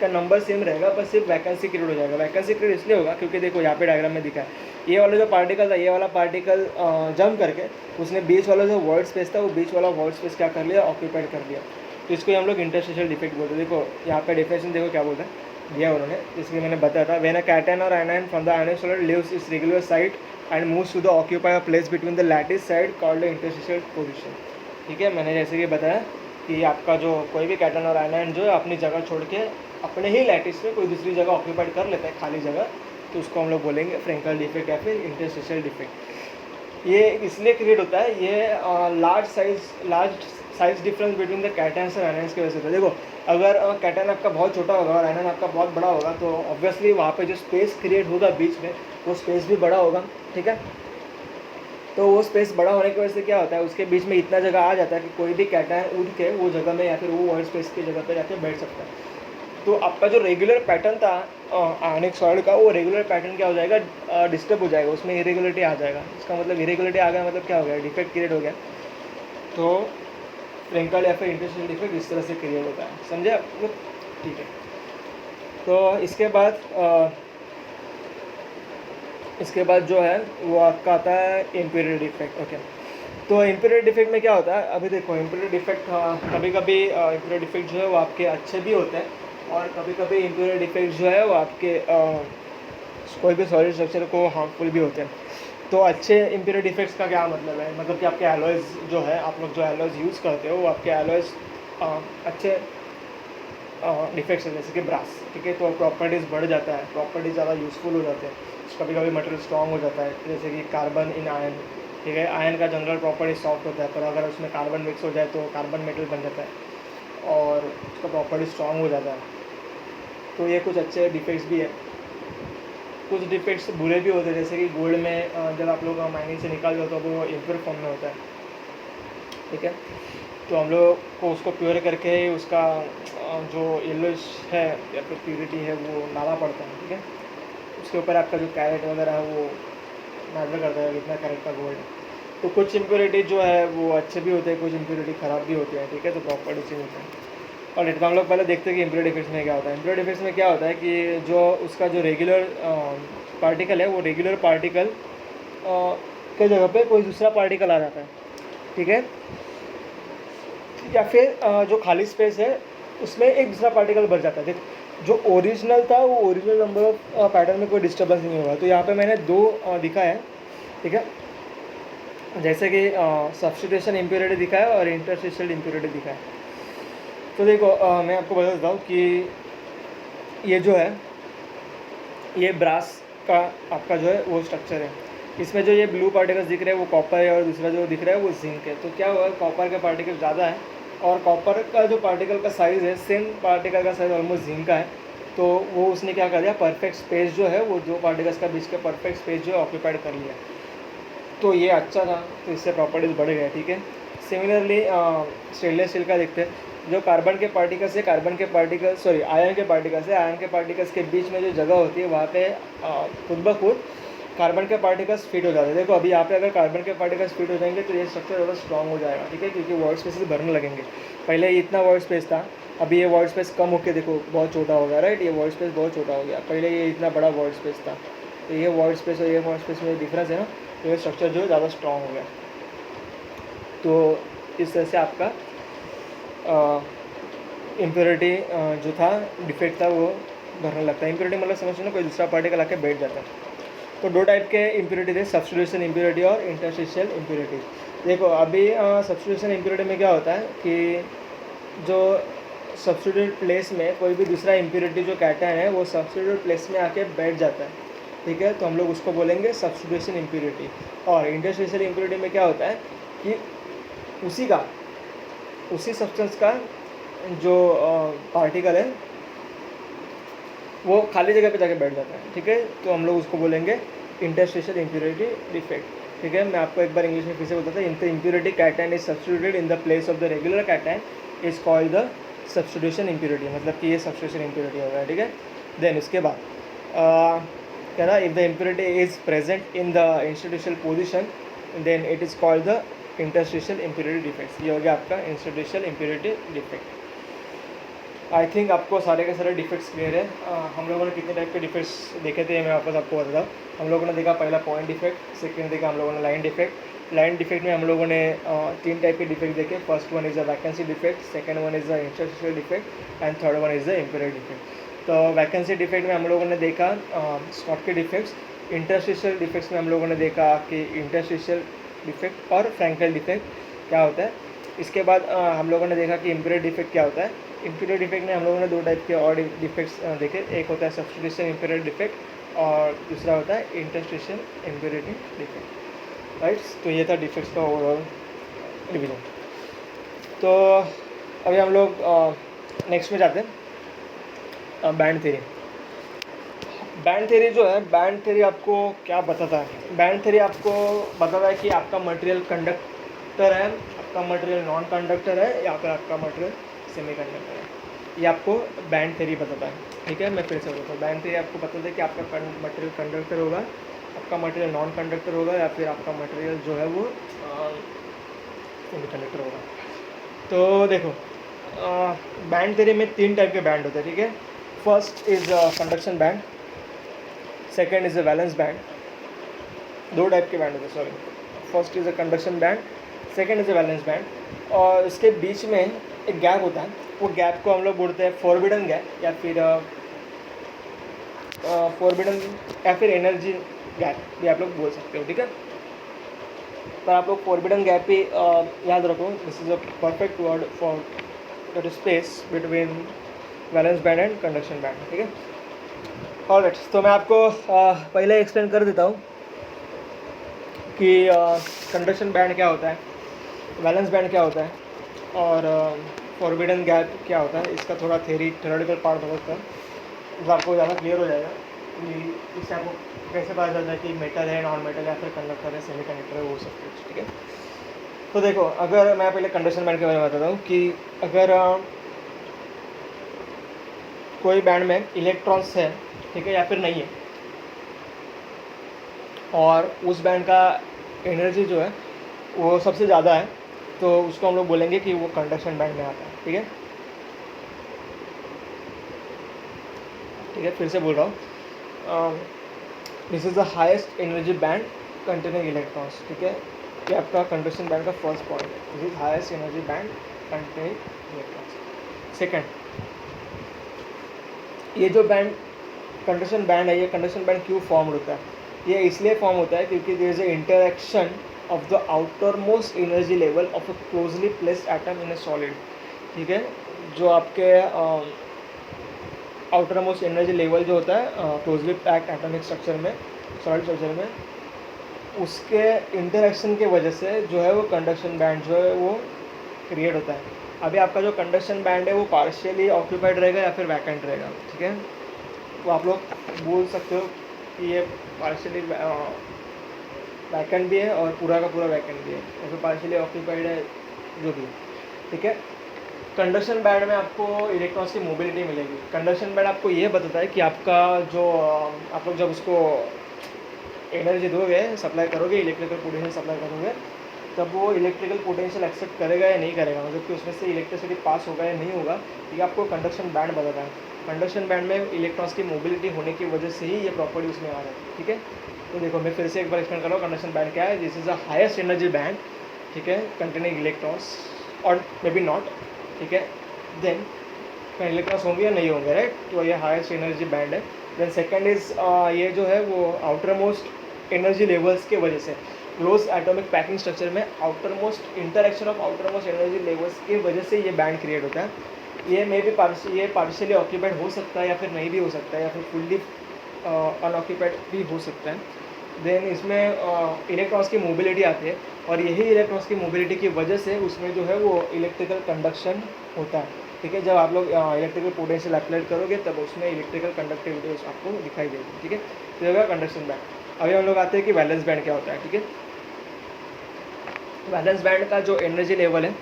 का नंबर सेम रहेगा, पर सिर्फ वैकेंसी क्रिएट हो जाएगा। वैकेंसी क्रिएट इसलिए होगा क्योंकि देखो यहाँ पे डायग्राम में दिखा है, ये वाला जो पार्टिकल था, ये वाला पार्टिकल जंप करके उसने बीच वाला जो वर्ड स्पेस था, वो बीच वाला वर्ड स्पेस क्या कर लिया, ऑक्यूपाइड कर लिया। तो इसको हम लोग इंटरस्टिशियल डिफेक्ट बोलते हैं। देखो यहाँ पे डेफिनेशन देखो क्या बोलते हैं, दिया उन्होंने, जिसके मैंने बताया था, when a cation or anion from the ionic solid leaves its regular site and moves to the occupy place between the lattice site called interstitial position, ठीक है। मैंने जैसे कि बताया कि आपका जो कोई भी कैटायन और आयनाइन जो है अपनी जगह छोड़ के अपने ही लैटिस में कोई दूसरी जगह ऑक्यूपाइड कर लेता है, खाली जगह, तो उसको हम लोग बोलेंगे फ्रेंकल डिफेक्ट या फिर इंटरस्टिशियल डिफेक्ट। ये इसलिए क्रिएट होता है, ये large size difference between the cations और आयनाइंस की वजह से होता है। देखो अगर कैटायन आपका बहुत छोटा होगा और आयनाइन आपका बहुत बड़ा होगा, तो ऑब्वियसली वहाँ पे जो स्पेस क्रिएट होगा बीच में, वो स्पेस भी बड़ा होगा, ठीक है। तो वो स्पेस बड़ा होने की वजह से क्या होता है, उसके बीच में इतना जगह आ जाता है कि कोई भी कैटायन उठ के वो जगह में या फिर वो वर्ड स्पेस की जगह पे जाके बैठ सकता है। तो आपका जो रेगुलर पैटर्न था आयनिक सॉलिड का, वो रेगुलर पैटर्न क्या हो जाएगा, डिस्टर्ब हो जाएगा, उसमें इरेगुलरिटी आ जाएगा। इसका मतलब इरेगुलरिटी आ गया मतलब क्या हो गया, डिफेक्ट क्रिएट हो गया। तो फ्रेंकल या फिर इंटरस्टेशियल डिफेक्ट इस तरह से क्रिएट होता है, समझे आप लोग? ठीक है। तो इसके बाद जो है वो आपका आता है इम्प्योरिटी डिफेक्ट। ओके, तो इम्प्योरिटी डिफेक्ट में क्या होता है, अभी देखो इम्प्योरिटी डिफेक्ट कभी कभी इम्प्योरिटी डिफेक्ट जो है वो आपके अच्छे भी होते हैं, और कभी कभी इम्प्योरिटी डिफेक्ट जो है वो आपके कोई भी सॉलिड स्ट्रक्चर को हार्मफुल भी होते हैं। तो अच्छे इम्प्योरिटी डिफेक्ट्स का क्या मतलब है, मतलब कि आपके एलॉयज़ जो है, आप लोग जो एलॉयज़ यूज़ करते हो वो आपके एलॉयज़ अच्छे डिफेक्ट्स है, जैसे कि ब्रास, ठीक है, तो प्रॉपर्टीज़ बढ़ जाता है, प्रॉपर्टीज़ ज़्यादा यूज़फुल हो जाते हैं, कभी कभी मटेरियल स्ट्रॉन्ग हो जाता है, जैसे कि कार्बन इन आयन, ठीक है, आयन का जनरल प्रॉपर्टी सॉफ्ट होता है, पर अगर उसमें कार्बन मिक्स हो जाए तो कार्बन मेटल बन जाता है और उसका प्रॉपर्टी स्ट्रॉन्ग हो जाता है। तो ये कुछ अच्छे डिफेक्ट्स भी है। कुछ डिफेक्ट्स बुरे भी होते हैं, जैसे कि गोल्ड में जब आप लोग माइनिंग से निकाल दो तो वो इम्प्योर फॉर्म में होता है, ठीक है, तो हम लोग को उसको प्योर करके उसका जो येलोइश है या फिर प्योरिटी है वो लाना पड़ता है, ठीक है। उसके ऊपर आपका जो कैरेट वगैरह है वो मैटर करता है कितना कैरेट का गोल्ड है। तो कुछ इम्प्योरिटी जो है वो अच्छे भी होते हैं, कुछ इम्प्योरिटी ख़राब भी होते हैं, ठीक है, तो प्रॉपर्टी चेंज होता है। और इतना हम लोग पहले देखते हैं कि इम्प्योरिटी डिफेक्ट्स में क्या होता है। इम्प्योरिटी डिफेक्ट्स में क्या होता है कि जो उसका जो रेगुलर पार्टिकल है वो रेगुलर पार्टिकल के जगह पे कोई दूसरा पार्टिकल आ जाता है, ठीक है, या फिर जो खाली स्पेस है उसमें एक दूसरा पार्टिकल भर जाता है। देख, जो ओरिजिनल था वो ओरिजिनल नंबर ऑफ पैटर्न में कोई डिस्टर्बेंस नहीं होगा। तो यहाँ पे मैंने दो दिखा है, ठीक है, जैसे कि सब्स्टिट्यूशन इम्प्योरिटी दिखा है और इंटरस्टिशियल इम्प्योरिटी दिखा है। तो देखो मैं आपको बता देता हूँ कि ये जो है ये ब्रास का आपका जो है वो स्ट्रक्चर है। इसमें जो ये ब्लू पार्टिकल्स दिख रहे हैं वो कॉपर है और दूसरा जो दिख रहा है वो जिंक है। तो क्या हुआ, कॉपर का पार्टिकल ज़्यादा है और कॉपर का जो पार्टिकल का साइज़ है सेम पार्टिकल का साइज़ ऑलमोस्ट जिंक का है। तो वो उसने क्या कर दिया, परफेक्ट स्पेस जो है वो दो पार्टिकल्स का बीच का परफेक्ट स्पेस जो है ऑक्यूपाइड कर लिया। तो ये अच्छा था, तो इससे प्रॉपर्टीज़ बढ़ गए, ठीक है। सिमिलरली स्टेनलेस स्टील का देखते हैं, जो कार्बन के पार्टिकल्स है, आयरन के पार्टिकल्स है, आयरन के पार्टिकल्स के बीच में जो जगह होती है वहाँ पे खुद ब खुद कार्बन के पार्टिकल्स फिट हो जाते हैं। देखो अभी यहाँ पे अगर कार्बन के पार्टिकल्स फिट हो जाएंगे तो ये स्ट्रक्चर ज़्यादा स्ट्रॉन्ग हो जाएगा, ठीक है, क्योंकि वॉइड स्पेसेस भरने लगेंगे। पहले इतना वॉइड स्पेस था, अभी ये वॉइड स्पेस कम होकर देखो बहुत छोटा हो गया, राइट, ये वॉइड स्पेस बहुत छोटा हो गया, पहले ये इतना बड़ा वॉइड स्पेस था। तो ये वॉइड स्पेस और ये वॉइड स्पेस में डिफरेंस है ना, तो ये स्ट्रक्चर जो है ज़्यादा स्ट्रॉन्ग हो गया। तो इस तरह से आपका इम्प्योरिटी जो था, डिफेक्ट था, वो भरने लगता है। इम्प्योरिटी मतलब समझ लो कोई दूसरा पार्टिकल आके बैठ जाता है। तो दो टाइप के इम्प्योरिटी थे, सब्स्टिट्यूशन इम्प्योरिटी और इंटरस्टिशियल इम्प्योरिटी। देखो अभी सब्स्टिट्यूशन इम्प्योरिटी में क्या होता है कि जो सब्स्टिट्यूट प्लेस में कोई भी दूसरा इम्प्योरिटी जो कैटायन है वो सब्स्टिट्यूट प्लेस में आके बैठ जाता है, ठीक है, तो हम लोग उसको बोलेंगे सब्स्टिट्यूशन इम्प्योरिटी। और इंटरस्टिशियल इम्प्योरिटी में क्या होता है कि उसी सब्सटेंस का जो पार्टिकल है वो खाली जगह पे जाके बैठ जाता है, ठीक है, तो हम लोग उसको बोलेंगे इंटरस्टिशियल इम्प्योरिटी डिफेक्ट, ठीक है। मैं आपको एक बार इंग्लिश में फिर से बताता हूँ, the impurity cation is substituted in the place of the regular cation is called the substitution impurity, मतलब कि ये सब्स्टिट्यूशन इम्प्योरिटी होगा, ठीक है। देन उसके बाद क्या ना, if the impurity is present in the institutional position then it is called the interstitial impurity defects. ये हो गया आपका institutional impurity defect. I think आपको सारे के सारे डिफेक्ट्स क्लियर है। हम लोगों ने कितने टाइप के डिफेक्ट्स देखे थे मैं वापस आपको बताता हूँ। हम लोगों ने देखा पहला पॉइंट डिफेक्ट, सेकंड देखा हम लोगों ने लाइन डिफेक्ट। लाइन डिफेक्ट में हम लोगों ने तीन टाइप के डिफेक्ट देखे। First one is the vacancy defect, second one is the interstitial defect and third one is the impurity defect. तो वैकेंसी डिफेक्ट में हम लोगों ने देखा स्पॉट के डिफेक्ट्स। इंटरस्टिशियल डिफेक्ट्स में हम लोगों ने देखा कि इंटरस्टिशियल डिफेक्ट और फ्रैंकल डिफेक्ट क्या होता है। इसके बाद हम लोगों ने देखा कि इम्प्योरिटी डिफेक्ट क्या होता है। इम्प्योरिटी डिफेक्ट में हम लोगों ने दो टाइप के और डिफेक्ट्स देखे, एक होता है सब्स्टिट्यूशन इम्प्योरिटी डिफेक्ट और दूसरा होता है इंटरस्टिशियल इम्प्योरिटी डिफेक्ट, राइट। तो ये था डिफेक्ट्स का ओवरऑल रिवीजन। तो अभी हम लोग नेक्स्ट में जाते हैं, बैंड थ्योरी। बैंड थ्योरी जो है, बैंड थ्योरी आपको क्या बताता है? बैंड थ्योरी आपको बताता है कि आपका मटेरियल कंडक्टर है, आपका मटेरियल नॉन कंडक्टर है या फिर आपका मटेरियल सेमीकंडक्टर है। ये आपको बैंड थ्योरी बताता है, ठीक है। मैं फिर से बोलता हूँ, बैंड थ्योरी आपको बताता है कि आपका मटेरियल कंडक्टर होगा, आपका मटेरियल नॉन कंडक्टर होगा, या फिर आपका मटेरियल जो है वो कंडक्टर होगा। तो देखो बैंड थ्योरी में 3 टाइप के बैंड होते हैं, ठीक है। First is conduction band, second is a valence band. 2 type के बैंड होते हैं, sorry. First is a conduction band, second is a valence band. और इसके बीच में एक गैप होता है, वो गैप को हम लोग बोलते हैं फॉरबिडन गैप, या फिर फॉरबिडन या फिर एनर्जी गैप भी आप लोग बोल सकते हो, ठीक है। पर आप लोग फॉरबिडन गैप ही याद रखो, this is a perfect word for that space between valence band and conduction band, ठीक है। ऑलराइट, तो मैं आपको पहले एक्सप्लेन कर देता हूँ कि कंडक्शन बैंड क्या होता है, वैलेंस बैंड क्या होता है, और फॉरबिडन गैप क्या होता है। इसका थोड़ा थ्योरेटिकल पार्ट होता है, तो आपको ज़्यादा क्लियर हो जाएगा कि इससे आपको कैसे पता चलता है कि मेटल है, नॉन मेटल है, या फिर कंडक्टर है, सेमी कंडक्टर है, वो सब कुछ, ठीक है। तो देखो, अगर मैं पहले कंडक्शन बैंड के बारे में बताता हूँ कि अगर कोई बैंड में इलेक्ट्रॉन्स है, ठीक है, या फिर नहीं है, और उस बैंड का एनर्जी जो है वो सबसे ज़्यादा है, तो उसको हम लोग बोलेंगे कि वो कंडक्शन बैंड में आता है, ठीक है। ठीक है, फिर से बोल रहा हूँ, this is the highest energy band containing electrons, ठीक है। ये आपका कंडक्शन बैंड का फर्स्ट पॉइंट है, this is highest energy band containing electrons. Second, ये जो बैंड कंडक्शन बैंड है, ये कंडक्शन बैंड क्यों फॉर्म होता है? ये इसलिए फॉर्म होता है क्योंकि there is a interaction of the outermost energy level of a closely placed atom in a solid, ठीक है। जो आपके आउटर मोस्ट एनर्जी लेवल जो होता है क्लोजली पैक्ड एटॉमिक स्ट्रक्चर में, सॉलिड स्ट्रक्चर में, उसके इंटरेक्शन की वजह से जो है वो कंडक्शन बैंड जो है वो क्रिएट होता है। अभी आपका जो कंडक्शन बैंड है वो पार्शियली ऑक्यूपाइड रहेगा या फिर वैकेंट रहेगा, ठीक है। तो आप लोग बोल सकते हो कि ये पार्शियली वैकेंट भी है और पूरा का पूरा वैकेंट भी है, या फिर पार्शियली ऑक्यूपाइड है, जो भी, ठीक है। कंडक्शन बैंड में आपको इलेक्ट्रॉन्स की मोबिलिटी मिलेगी। कंडक्शन बैंड आपको ये बताता है कि आपका जो आप लोग जब उसको एनर्जी दोगे, सप्लाई करोगे, इलेक्ट्रिकल पोटेंशियल सप्लाई करोगे, तब वो इलेक्ट्रिकल पोटेंशियल एक्सेप्ट करेगा या नहीं करेगा, मतलब कि उसमें से इलेक्ट्रिसिटी पास होगा या नहीं होगा, ये आपको कंडक्शन बैंड बताता है। कंडक्शन बैंड में इलेक्ट्रॉन्स की मोबिलिटी होने की वजह से ही ये प्रॉपर्टी उसमें आ जाती है, ठीक है। तो देखो, मैं फिर से एक बार एक्सप्लेन कर रहा हूँ, कंडक्शन बैंड क्या है। This is the highest energy band, ठीक है, कंटेनिंग इलेक्ट्रॉन्स और मे बी नॉट, ठीक है। देन इलेक्ट्रॉन्स होंगे या नहीं होंगे, राइट, तो ये हाईएस्ट एनर्जी बैंड है। देन सेकेंड इज ये जो है वो आउटर मोस्ट एनर्जी लेवल्स के वजह से, क्लोज एटॉमिक पैकिंग स्ट्रक्चर में outer most interaction of outer most energy levels की वजह से ये बैंड क्रिएट होता है। ये मे भी पार्शियली ऑक्यूपाइड हो सकता है या फिर नहीं भी हो सकता है, या फिर फुल्ली अनऑक्यूपाइड भी हो सकता है। देन इसमें इलेक्ट्रॉन्स की मोबिलिटी आती है, और यही इलेक्ट्रॉन्स की मोबिलिटी की वजह से उसमें जो है वो इलेक्ट्रिकल कंडक्शन होता है, ठीक है। जब आप लोग इलेक्ट्रिकल पोटेंशियल अप्लाई करोगे तब उसमें इलेक्ट्रिकल कंडक्टिविटी आपको दिखाई देगी, ठीक है। तो ये होगा कंडक्शन बैंड। अभी हम लोग आते हैं कि वैलेंस बैंड क्या होता है, ठीक है। वैलेंस बैंड का जो एनर्जी लेवल है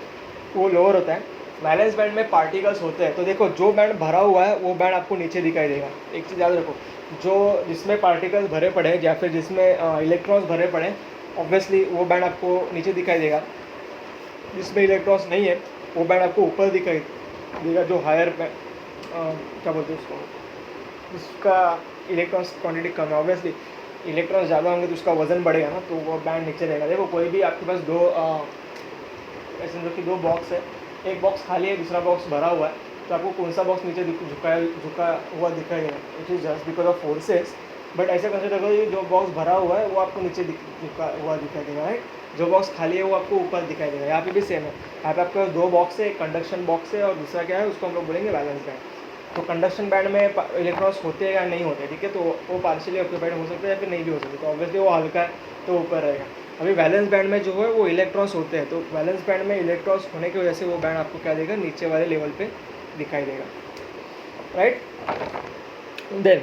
वो लोअर होता है। वैलेंस बैंड में पार्टिकल्स होते हैं, तो देखो जो बैंड भरा हुआ है वो बैंड आपको नीचे दिखाई देगा। एक चीज़ याद रखो, जो जिसमें पार्टिकल्स भरे पड़े हैं या फिर जिसमें इलेक्ट्रॉन्स भरे पड़े हैं, ऑब्वियसली वो बैंड आपको नीचे दिखाई देगा। जिसमें इलेक्ट्रॉन्स नहीं है वो बैंड आपको ऊपर दिखाई देगा, जो हायर क्या बोलते हैं उसको, जिसका इलेक्ट्रॉन्स क्वांटिटी कम है। ऑब्वियसली इलेक्ट्रॉन्स ज़्यादा होंगे तो उसका वजन बढ़ेगा ना, तो वो बैंड नीचे रहेगा। देखो, कोई भी आपके पास दो ऐसे समझो कि दो बॉक्स है, एक बॉक्स खाली है, दूसरा बॉक्स भरा हुआ है, तो आपको कौन सा बॉक्स नीचे झुका हुआ दिखाई देगा, which is just because of forces. But ऐसे कंसिडर करो कि जो बॉक्स भरा हुआ है वो आपको नीचे झुका हुआ दिखाई देगा, राइट। जो बॉक्स खाली है वो आपको ऊपर दिखाई देगा। यहाँ पे भी सेम है, यहाँ पे आपके पास दो बॉक्स है, एक कंडक्शन बॉक्स है और दूसरा क्या है, उसको हम लोग बोलेंगे वैलेंस बैंड। तो कंडक्शन बैंड में इलेक्ट्रॉन्स होते हैं या नहीं होते, ठीक है, तो वो पार्शियली ऑक्यूपाइड हो सकता है या फिर नहीं भी हो सकता, तो ऑब्वियसली वो हल्का है तो ऊपर रहेगा। अभी वैलेंस बैंड में जो है वो इलेक्ट्रॉन्स होते हैं, तो वैलेंस बैंड में इलेक्ट्रॉन्स होने की वजह से वो बैंड आपको क्या देगा, नीचे वाले लेवल पे दिखाई देगा, राइट। देन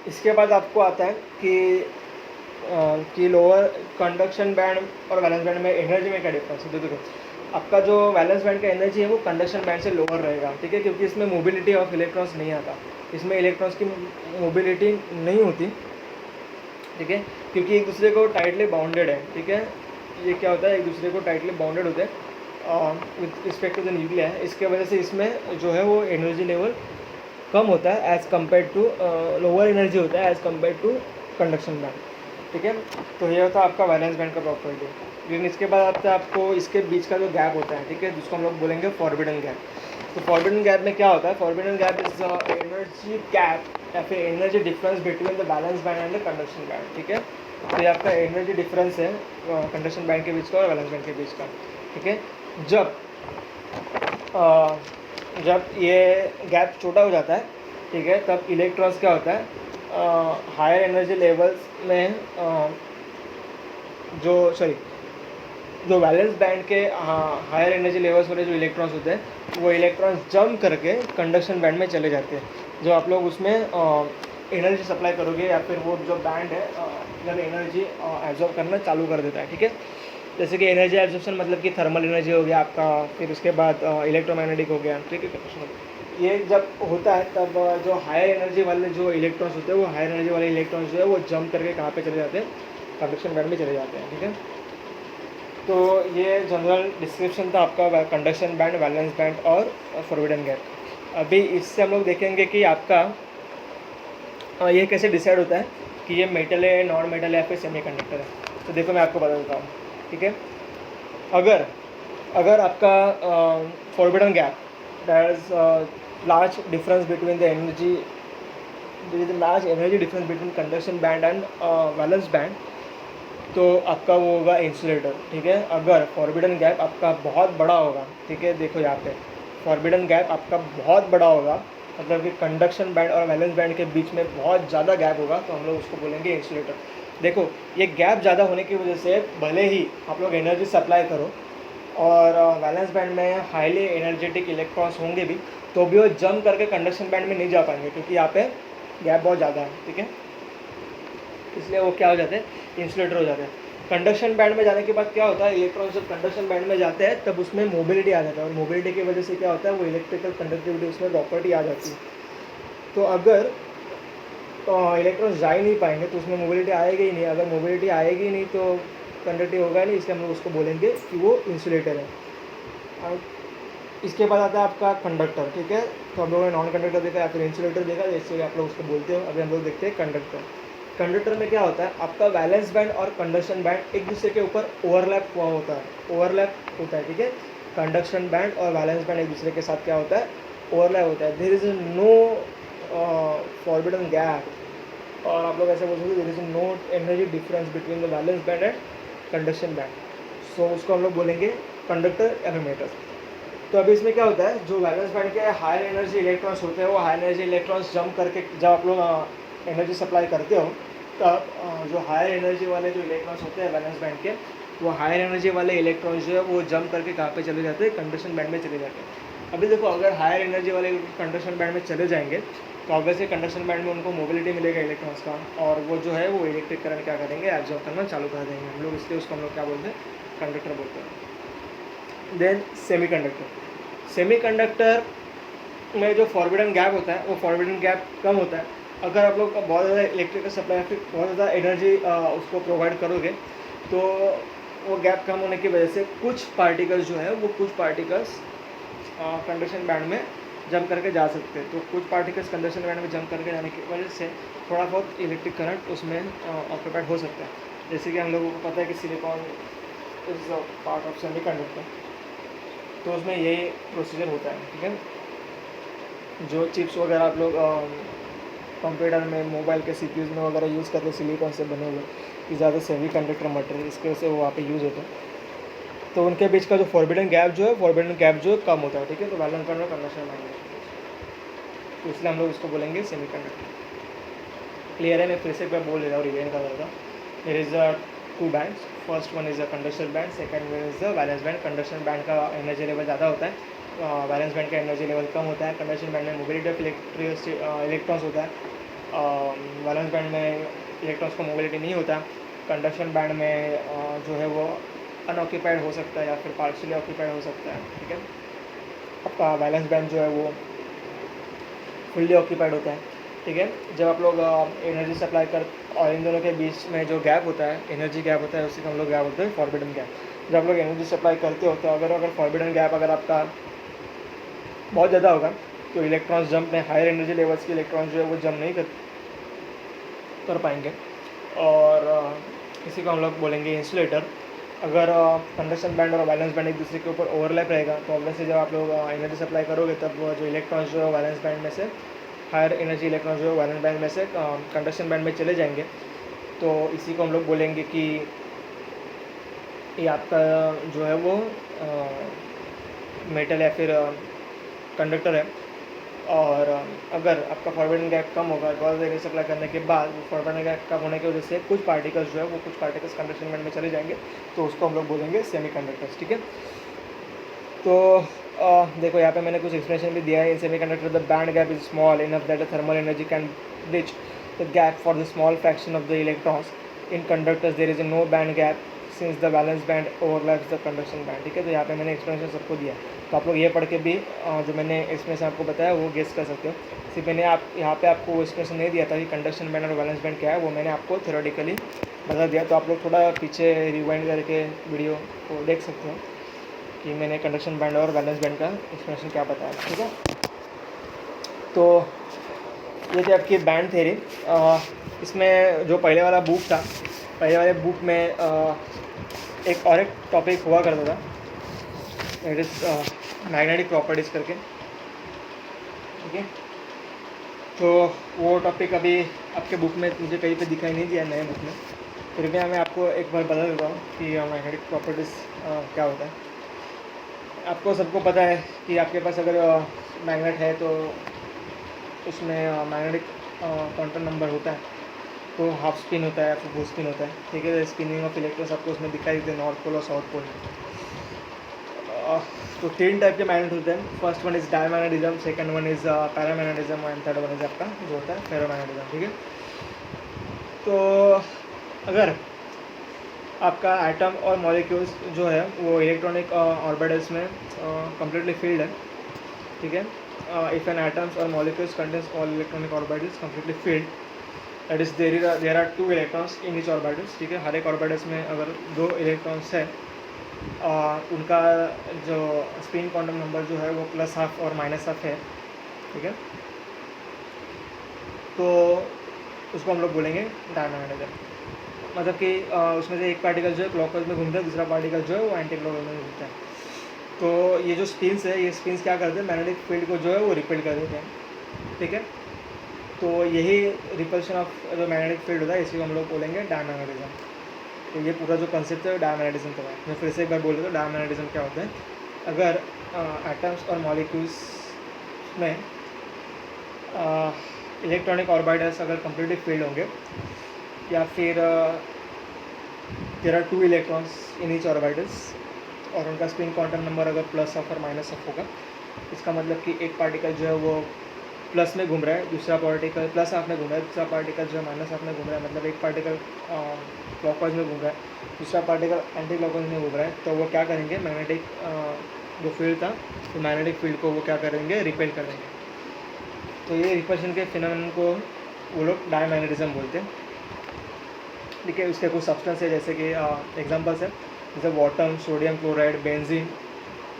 इसके बाद आपको आता है कि लोअर कंडक्शन बैंड और वैलेंस बैंड में एनर्जी में क्या डिफरेंस है। तो देखो, आपका जो वैलेंस बैंड का एनर्जी है वो कंडक्शन बैंड से लोअर रहेगा, ठीक है, क्योंकि इसमें मोबिलिटी ऑफ इलेक्ट्रॉन्स नहीं आता, इसमें इलेक्ट्रॉन्स की मोबिलिटी नहीं होती, ठीक है, क्योंकि एक दूसरे को टाइटली बाउंडेड है, ठीक है। ये क्या होता है, एक दूसरे को टाइटली बाउंडेड होते हैं with respect to the nuclear, इसके वजह से इसमें जो है वो एनर्जी लेवल कम होता है as compare to, lower energy होता है as compare to conduction band, ठीक है। तो ये होता है आपका वैलेंस बैंड का प्रॉपर्टी। लेकिन इसके बाद आता है आपको इसके बीच का जो गैप होता है, ठीक है, जिसको हम लोग बोलेंगे फॉरबिडन गैप। तो फॉरबिडन गैप में क्या होता है, forbidden gap is energy gap या फिर energy difference between the valence band and the conduction band, ठीक है। तो ये आपका एनर्जी डिफरेंस है कंडक्शन बैंड के बीच का और बैलेंस बैंड के बीच का, ठीक है। जब ये गैप छोटा हो जाता है, ठीक है, तब इलेक्ट्रॉन्स क्या होता है, हायर एनर्जी लेवल्स में जो वैलेंस बैंड के हायर एनर्जी लेवल्स वाले जो इलेक्ट्रॉन्स होते हैं वो इलेक्ट्रॉन्स जंप करके कंडक्शन बैंड में चले जाते हैं। जो आप लोग उसमें एनर्जी सप्लाई करोगे या फिर वो जो बैंड है जब एनर्जी एब्जॉर्ब करना चालू कर देता है, ठीक है। जैसे कि एनर्जी एब्जॉर्प्शन मतलब कि थर्मल एनर्जी हो गया आपका, फिर उसके बाद इलेक्ट्रोमैग्नेटिक हो गया, ठीक है। ये जब होता है तब जो हायर एनर्जी वाले जो इलेक्ट्रॉन्स होते हैं वो हायर एनर्जी वाले इलेक्ट्रॉन्स जो है वो जंप करके कहाँ पे चले जाते हैं, कंडक्शन बैंड में चले जाते हैं, ठीक है। तो ये जनरल डिस्क्रिप्शन था आपका कंडक्शन बैंड, वैलेंस बैंड और फॉरबिडन गैप। अभी इससे हम लोग देखेंगे कि आपका ये कैसे डिसाइड होता है कि ये मेटल है, नॉन मेटल है, या फिर सेमीकंडक्टर है। तो देखो मैं आपको बता देता हूँ, ठीक है। अगर आपका forbidden gap, that is large difference between the energy, there is a large energy difference between conduction band and valence band, तो आपका वो होगा इंसुलेटर, ठीक है। अगर फॉरबिडन गैप आपका बहुत बड़ा होगा, ठीक है, देखो यहाँ पे फॉरबिडन गैप आपका बहुत बड़ा होगा, मतलब कि कंडक्शन बैंड और वैलेंस बैंड के बीच में बहुत ज़्यादा गैप होगा, तो हम लोग उसको बोलेंगे इंसुलेटर। देखो ये गैप ज़्यादा होने की वजह से भले ही आप लोग एनर्जी सप्लाई करो और वैलेंस बैंड में हाईली एनर्जेटिक इलेक्ट्रॉन्स होंगे भी, तो भी वो जंप करके कंडक्शन बैंड में नहीं जा पाएंगे, क्योंकि यहाँ पे गैप बहुत ज़्यादा है, ठीक है। इसलिए वो क्या हो जाते हैं, इंसुलेटर हो जाते हैं। कंडक्शन बैंड में जाने के बाद क्या होता है, इलेक्ट्रॉन्स जब कंडक्शन बैंड में जाते हैं तब उसमें मोबिलिटी आ जाता है, और मोबिलिटी की वजह से क्या होता है, वो इलेक्ट्रिकल कंडक्टिविटी उसमें प्रॉपर्टी आ जाती है। तो अगर इलेक्ट्रॉन्स जा ही नहीं पाएंगे तो उसमें मोबिलिटी आएगी ही नहीं, अगर मोबिलिटी आएगी नहीं तो कंडक्टिव होगा नहीं, इसलिए हम लोग उसको बोलेंगे कि वो इंसुलेटर है। इसके बाद आता है आपका कंडक्टर, ठीक है। तो हम लोगों ने नॉन कंडक्टर देखा या फिर इंसुलेटर देखा, जैसे आप लोग उसको बोलते हो। अभी हम लोग देखते हैं कंडक्टर। कंडक्टर में क्या होता है, आपका वैलेंस बैंड और कंडक्शन बैंड एक दूसरे के ऊपर ओवरलैप हुआ होता है, ओवरलैप होता है, ठीक है। कंडक्शन बैंड और वैलेंस बैंड एक दूसरे के साथ क्या होता है, ओवरलैप होता है। There is no forbidden gap, और आप लोग ऐसे बोल सकते, there is no energy difference between the valence band and conduction band. So उसको हम लोग बोलेंगे कंडक्टर एलिमेटर। तो अभी इसमें क्या होता है, जो वैलेंस बैंड के हायर एनर्जी इलेक्ट्रॉन्स होते हैं वो हायर एनर्जी इलेक्ट्रॉन्स जंप करके, जब आप लोग एनर्जी सप्लाई करते हो तब जो हायर एनर्जी वाले जो इलेक्ट्रॉन्स होते हैं वैलेंस बैंड के, वो हायर एनर्जी वाले इलेक्ट्रॉन्स जो है वो जंप करके कहाँ पे चले जाते हैं, कंडक्शन बैंड में चले जाते हैं। अभी देखो अगर हायर एनर्जी वाले कंडक्शन बैंड में चले जाएंगे तो ऑब्वियसली कंडक्शन बैंड में उनको मोबिलिटी मिलेगा इलेक्ट्रॉन्स का, और वो जो है वो इलेक्ट्रिक करंट क्या करेंगे, एब्जॉर्ब करना चालू कर देंगे हम लोग, इसलिए उसको हम लोग क्या बोलते हैं, कंडक्टर बोलते हैं। देन सेमीकंडक्टर में जो फॉरबिडन गैप होता है वो फॉरबिडन गैप कम होता है। अगर आप लोग बहुत ज़्यादा इलेक्ट्रिकल सप्लाई फिर बहुत ज़्यादा एनर्जी उसको प्रोवाइड करोगे तो वो गैप कम होने की वजह से कुछ पार्टिकल्स जो है वो कुछ पार्टिकल्स कंडक्शन बैंड में जंप करके जा सकते हैं। तो कुछ पार्टिकल्स कंडक्शन बैंड में जंप करके जाने की वजह से थोड़ा बहुत इलेक्ट्रिक करंट उसमें ऑक्यूपाइड हो सकता है। जैसे कि हम लोगों को पता है कि silicon is part of semiconductor, तो उसमें ये प्रोसीजर होता है, ठीक है। जो चिप्स वगैरह आप लोग कंप्यूटर में, मोबाइल के सीपीयूज में वगैरह यूज़ करते हैं, सिलिकॉन से बने हुए कि ज़्यादा सेमीकंडक्टर मटेरियल, इसके वजह से वो वहाँ पे यूज़ होता है। तो उनके बीच का जो फॉरबिडन गैप जो है, फॉरबिडन गैप जो कम होता है, ठीक है। तो वैलेंस बैंड और कंडक्शन बैंड, तो इसलिए हम लोग इसको बोलेंगे सेमीकंडक्टर। क्लियर है, मैं फिर से एक बार बोल ले रहा हूँ, रिवाइंड कर रहा था। There is two bands, first one is a conduction band, second one is the valence band. Conduction band का एनर्जी लेवल ज़्यादा होता है, वैलेंस बैंड का एनर्जी लेवल कम होता है। कंडक्शन बैंड में मोबिलिटी ऑफ इलेक्ट्रॉन्स होता है, वैलेंस बैंड में इलेक्ट्रॉन्स को मोबिलिटी नहीं होता। कंडक्शन बैंड में जो है वो अनऑक्यूपाइड हो सकता है या फिर पार्शियली ऑक्यूपाइड हो सकता है, ठीक है। आपका वैलेंस बैंड जो है वो फुल्ली ऑक्यूपाइड होता है, ठीक है। जब आप लोग एनर्जी सप्लाई कर और इन दोनों के बीच में जो गैप होता है, एनर्जी गैप होता है, उसी को हम लोग गैप बोलते हैं फॉरबिडन गैप। जब आप लोग एनर्जी सप्लाई करते हो तो अगर फॉरबिडन गैप अगर आपका बहुत ज़्यादा होगा तो इलेक्ट्रॉन्स जंप में हायर एनर्जी लेवल्स के इलेक्ट्रॉन्स जो है वो जंप नहीं कर पाएंगे, और इसी को हम लोग बोलेंगे इंसुलेटर। अगर कंडक्शन बैंड और बैलेंस बैंड एक दूसरे के ऊपर ओवरलैप रहेगा तो ऑब्वियसली जब आप लोग एनर्जी सप्लाई करोगे तब जो इलेक्ट्रॉन्स जो है बैलेंस बैंड में से, हायर एनर्जी इलेक्ट्रॉन्स जो है बैलेंस बैंड में से कंडक्शन बैंड में चले जाएंगे। तो इसी को हम लोग बोलेंगे कि ये आपका जो है वो मेटल या फिर कंडक्टर है। और अगर आपका फॉरवर्डिंग गैप कम होगा गॉस एनर्जी सप्लाई करने के बाद, फॉरवर्डिंग गैप कम होने की वजह से कुछ पार्टिकल्स जो है वो कुछ पार्टिकल्स कंडक्शन बैंड में चले जाएंगे, तो उसको हम लोग बोलेंगे सेमीकंडक्टर्स, ठीक है। तो देखो यहाँ पे मैंने कुछ एक्सप्लेनेशन भी दिया है। In semiconductor the band gap is small enough that the thermal energy can bridge the gap for the small fraction of the electrons. In conductors there is a no band gap since the valence band overlaps the conduction band, ठीक है। तो यहाँ पे मैंने explanation सबको दिया, तो आप लोग ये पढ़ के भी जो मैंने एक्सप्लेनेशन आपको बताया वो गेस कर सकते हो। सिर्फ मैंने यहाँ पे आपको वो एक्सप्लेनेशन नहीं दिया था कि कंडक्शन बैंड और बैलेंस बैंड क्या है, वो मैंने आपको थ्योरेटिकली बता दिया। तो आप लोग थोड़ा पीछे रिवाइंड करके वीडियो को देख सकते हो कि मैंने कंडक्शन बैंड और बैलेंस बैंड का एक्सप्लेनेशन क्या बताया, ठीक है। तो ये थी आपकी बैंड थ्योरी। इसमें जो पहले वाला बुक था, पहले वाले बुक में एक और एक टॉपिक हुआ करता था, इट इज़ मैग्नेटिक प्रॉपर्टीज़ करके, ठीक है। तो वो टॉपिक अभी आपके बुक में मुझे कहीं पे दिखाई नहीं दिया, नए बुक में, फिर भी मैं आपको एक बार बता देता हूँ कि मैग्नेटिक प्रॉपर्टीज़ क्या होता है। आपको सबको पता है कि आपके पास अगर मैग्नेट है तो उसमें मैग्नेटिक क्वांटम नंबर होता है, तो हाफ स्पिन होता है या फिर फुल स्पिन होता है, ठीक है। स्पिनिंग ऑफ इलेक्ट्रॉन्स आपको उसमें दिखाई देते हैं, नॉर्थ पोल और साउथ पोल। तो 3 टाइप के मैग्नेट होते हैं। First one is diamagnetism, second one is paramagnetism and third one is आपका जो होता है फेरोमैग्नेटिज्म, ठीक है। तो अगर आपका एटम और मॉलिक्यूल्स जो है वो इलेक्ट्रॉनिक ऑर्बिटल्स में कम्प्लीटली फील्ड है, ठीक है। इफ़ एन एटम्स और molecules contains all electronic orbitals completely filled, that is there are 2 electrons in each orbitals, ठीक है। हर एक ऑर्बिटल्स में अगर 2 इलेक्ट्रॉन्स है, उनका जो स्पिन क्वांटम नंबर जो है वो +½ और -½ है, ठीक है। तो उसको हम लोग बोलेंगे डायमैग्नेटिज्म। मतलब कि उसमें से एक पार्टिकल जो है क्लॉकवाइज में घूमता है, दूसरा पार्टिकल जो है वो एंटी क्लॉकवाइज में घूमता है। तो ये जो स्पिन्स है, ये स्पिन्स क्या करते हैं, मैग्नेटिक फील्ड को जो है वो रिपेल कर देते हैं, ठीक है। तो यही रिपल्शन ऑफ जो मैग्नेटिक फील्ड होता है, इसी को हम लोग बोलेंगे डायमैग्नेटिज्म। तो ये पूरा जो कंसेप्ट है डायमैग्नेटिज्म का है। मैं फिर से एक बार बोल देता हूँ, डायमैग्नेटिज्म क्या होता है। अगर एटम्स और मॉलिक्यूल्स में इलेक्ट्रॉनिक ऑर्बिटल्स अगर कम्प्लीटली फील्ड होंगे, या फिर there are 2 electrons in each orbitals और उनका स्पिन क्वांटम नंबर अगर +½ और -½ होगा, इसका मतलब कि एक पार्टिकल जो है वो प्लस में घूम रहा है, दूसरा पार्टिकल +½ में घूम रहा है, दूसरा पार्टिकल जो है -½ में घूम रहा है। मतलब एक पार्टिकल क्लॉकवाइज में घूम रहा है, दूसरा पार्टिकल एंटी क्लॉकवाइज में घूम रहा है। तो वो क्या करेंगे, मैग्नेटिक जो फील्ड था, तो मैग्नेटिक फील्ड को वो क्या करेंगे, रिपेल करेंगे। तो ये रिपल्शन के फिनोमेनन को वो लोग डायमैग्नेटिज्म बोलते हैं, ठीक है। उसके कुछ सब्सटेंस है, जैसे कि एग्जांपल्स है, जैसे वाटर, सोडियम क्लोराइड, बेंजीन,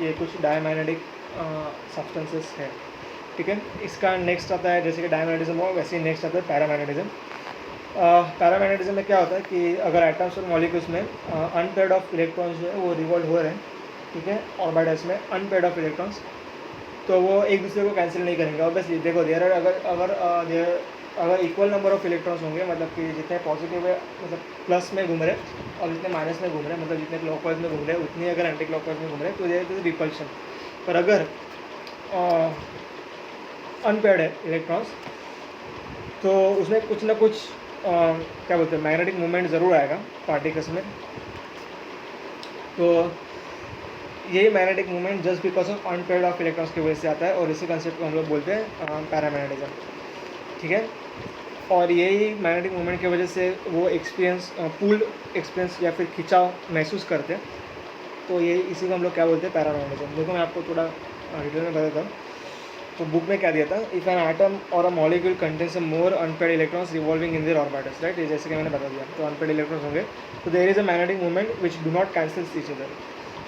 ये कुछ डायमैग्नेटिक सब्सटेंसेस है, ठीक है। इसका नेक्स्ट आता है, जैसे कि डायमैग्नेटिज्म हो वैसे ही नेक्स्ट आता है पैरामैग्नेटिज्म। पैरामैग्नेटिज्म में क्या होता है कि अगर एटम्स और मॉलिक्यूल्स में अनपेयर्ड ऑफ इलेक्ट्रॉन्स जो है वो रिवॉल्व हो रहे हैं, ठीक है, ऑर्बिटल्स में अनपेयर्ड ऑफ इलेक्ट्रॉन्स, तो वो एक दूसरे को कैंसिल नहीं करेंगे। ऑब्वियसली देखो, अगर इक्वल नंबर ऑफ इलेक्ट्रॉन्स होंगे, मतलब कि जितने पॉजिटिव है, मतलब प्लस में घूम रहे और जितने माइनस में घूम रहे, मतलब जितने क्लॉकवाइज में घूम रहे उतनी अगर एंटी क्लॉकवाइज में घूम रहे, तो देयर इज रिपल्शन। पर अगर अनपेयर्ड है इलेक्ट्रॉन्स, तो उसमें कुछ ना कुछ क्या बोलते हैं, मैग्नेटिक मूवमेंट ज़रूर आएगा पार्टिकल्स में। तो यही magnetic movement just because of unpaired of electrons की वजह से आता है, और इसी कंसेप्ट को हम लोग बोलते हैं पैरामैग्नेटिज्म, ठीक है। और यही मैग्नेटिक मूवमेंट की वजह से वो एक्सपीरियंस, पुल एक्सपीरियंस या फिर खिंचाव महसूस करते हैं, तो ये इसी को हम लोग क्या बोलते हैं, पैरामैग्नेटिज्म। देखो मैं आपको थोड़ा डिटेल में बताता हूँ। तो बुक में क्या दिया था, इफ़ एन एटम और a molecule contains more unpaired electrons revolving in their orbitals, right, ये जैसे कि मैंने बता दिया। तो अनपेड इलेक्ट्रॉन्स होंगे तो there is a magnetic movement which do not cancel each other,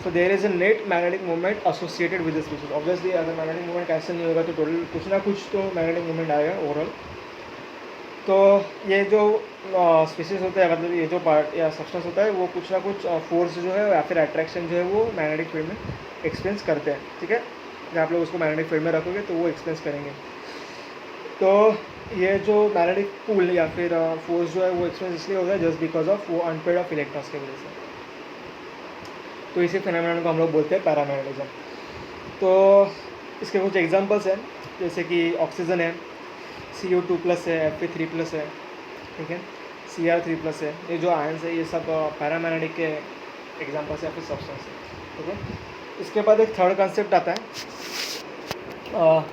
so there is a net magnetic movement associated with this species. Obviously अगर मैग्नेटिक मूवमेंट कैंसिल नहीं होगा तो टोटल कुछ ना कुछ तो मैग्नेटिक मूवमेंट आएगा ओवरऑल। तो ये जो स्पीशीज होता है, मतलब ये जो पार्ट या सब्सटेंस होता है, वो कुछ ना कुछ फोर्स जो है या फिर अट्रैक्शन जो है वो मैग्नेटिक फील्ड में एक्सपीरियंस करते हैं, ठीक है। जब आप लोग उसको मैग्नेटिक फील्ड में रखोगे तो वो एक्सपीरियंस करेंगे। तो ये जो मैग्नेटिक पुल या फिर फोर्स जो है वो एक्सपीरियंस इसलिए होता है जस्ट बिकॉज ऑफ वो अनपेड ऑफ इलेक्ट्रॉन्स की वजह से। तो इसी फिनोमेनन को हम लोग बोलते हैं पैरामैग्नेटिज्म। तो इसके कुछ एग्जांपल्स हैं, जैसे कि ऑक्सीजन है, CO2+ है, Fe3+ है, ठीक है, Cr3+ है। ये जो आयंस है ये सब पैरामैग्नेटिक के एग्जांपल्स या फिर सब्सटेंस है, ठीक है। इसके बाद एक थर्ड कंसेप्ट आता है,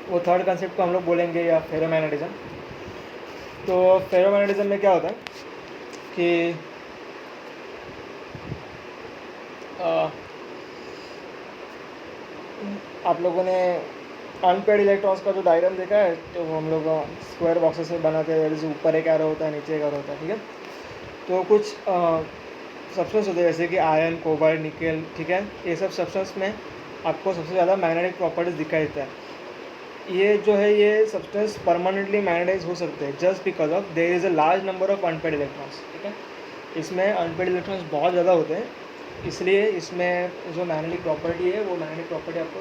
वो थर्ड कंसेप्ट को हम लोग बोलेंगे या फेरोमैग्नेटिज्म। तो फेरोमैग्नेटिज्म में क्या होता है कि आप लोगों ने अनपेड इलेक्ट्रॉन्स का जो डायग्राम देखा है, तो वो हम लोग स्क्वायर बॉक्सेस में बनाते हैं, जैसे ऊपर एक एरो होता है, नीचे एक एरो होता है, ठीक है। तो कुछ सब्सटेंस होते हैं जैसे कि आयरन, कोबाल्ट, निकेल, ठीक है। ये सब सब्सटेंस में आपको सबसे ज़्यादा मैग्नेटिक प्रॉपर्टीज दिखाई देता है। ये जो है ये सब्सटेंस परमानेंटली मैग्नेटाइज हो सकते हैं just because of their is a large number of unpaired electrons, ठीक है। इसमें अनपेड इलेक्ट्रॉन्स बहुत ज़्यादा होते हैं, इसलिए इसमें जो मैग्नेटिक प्रॉपर्टी है वो मैग्नेटिक प्रॉपर्टी आपको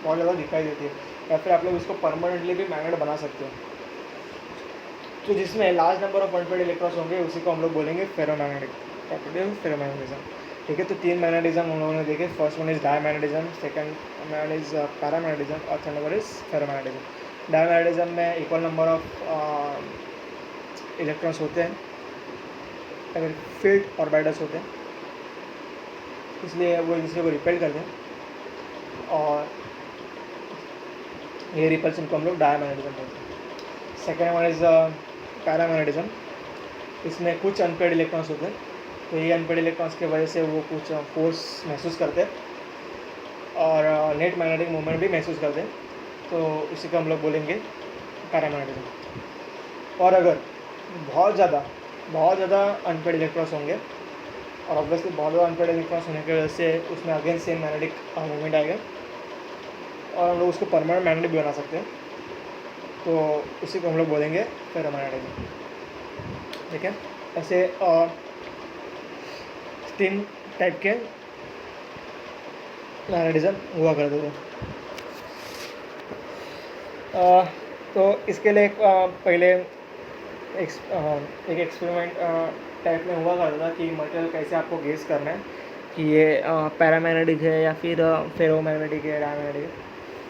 बहुत ज़्यादा दिखाई देती है, या फिर आप लोग इसको परमानेंटली भी मैग्नेट बना सकते हो। तो जिसमें large number of unpaired electrons होंगे उसी को हम लोग बोलेंगे फेरोमैग्नेटिक प्रॉपर्टी ऑफ फेरोमैग्नेटिज्म, ठीक है। तो 3 मैग्नेटिज्म हम लोगों ने देखे, first one is diamagnetism, second one is paramagnetism और third number is ferromagnetism. Diamagnetism में इक्वल नंबर ऑफ इलेक्ट्रॉन्स होते हैं, अगर फील्ड ऑर्बिटल्स होते हैं, इसलिए वो दूसरे को रिपेल करते हैं, और ये रिपल्सन को हम लोग डायमैग्नेटिज्म बोलते हैं। सेकेंड वन इज पैरामैग्नेटिज्म, इसमें कुछ अनपेड इलेक्ट्रॉन्स होते हैं, तो ये अनपेड इलेक्ट्रॉन्स की वजह से वो कुछ फोर्स महसूस करते हैं और नेट मैग्नेटिक मूवमेंट भी महसूस करते हैं, तो इसी को हम लोग बोलेंगे पैरामैग्नेटिज्म। और अगर बहुत ज़्यादा अनपेड इलेक्ट्रॉन्स होंगे, और ऑब्वियसली बहुत ज़्यादा अनपेड इलेक्ट्रॉन्स होने की वजह से उसमें अगेन सेम मैग्नेटिक मूवमेंट आएगा और हम लोग उसको परमानेंट मैग्नेट भी बना सकते हैं, तो इसी को हम लोग बोलेंगे फेरोमैग्नेटिज्म, ठीक है। ऐसे 3 टाइप के मैग्नेटिज्म हुआ करते थे। तो इसके लिए पहले एक एक्सपेरिमेंट टाइप में हुआ करता था कि मटेरियल कैसे आपको गेस करना है कि ये पैरामैग्नेटिक है या फिर फेरोमैग्नेटिक है, डायमैग्नेटिक है।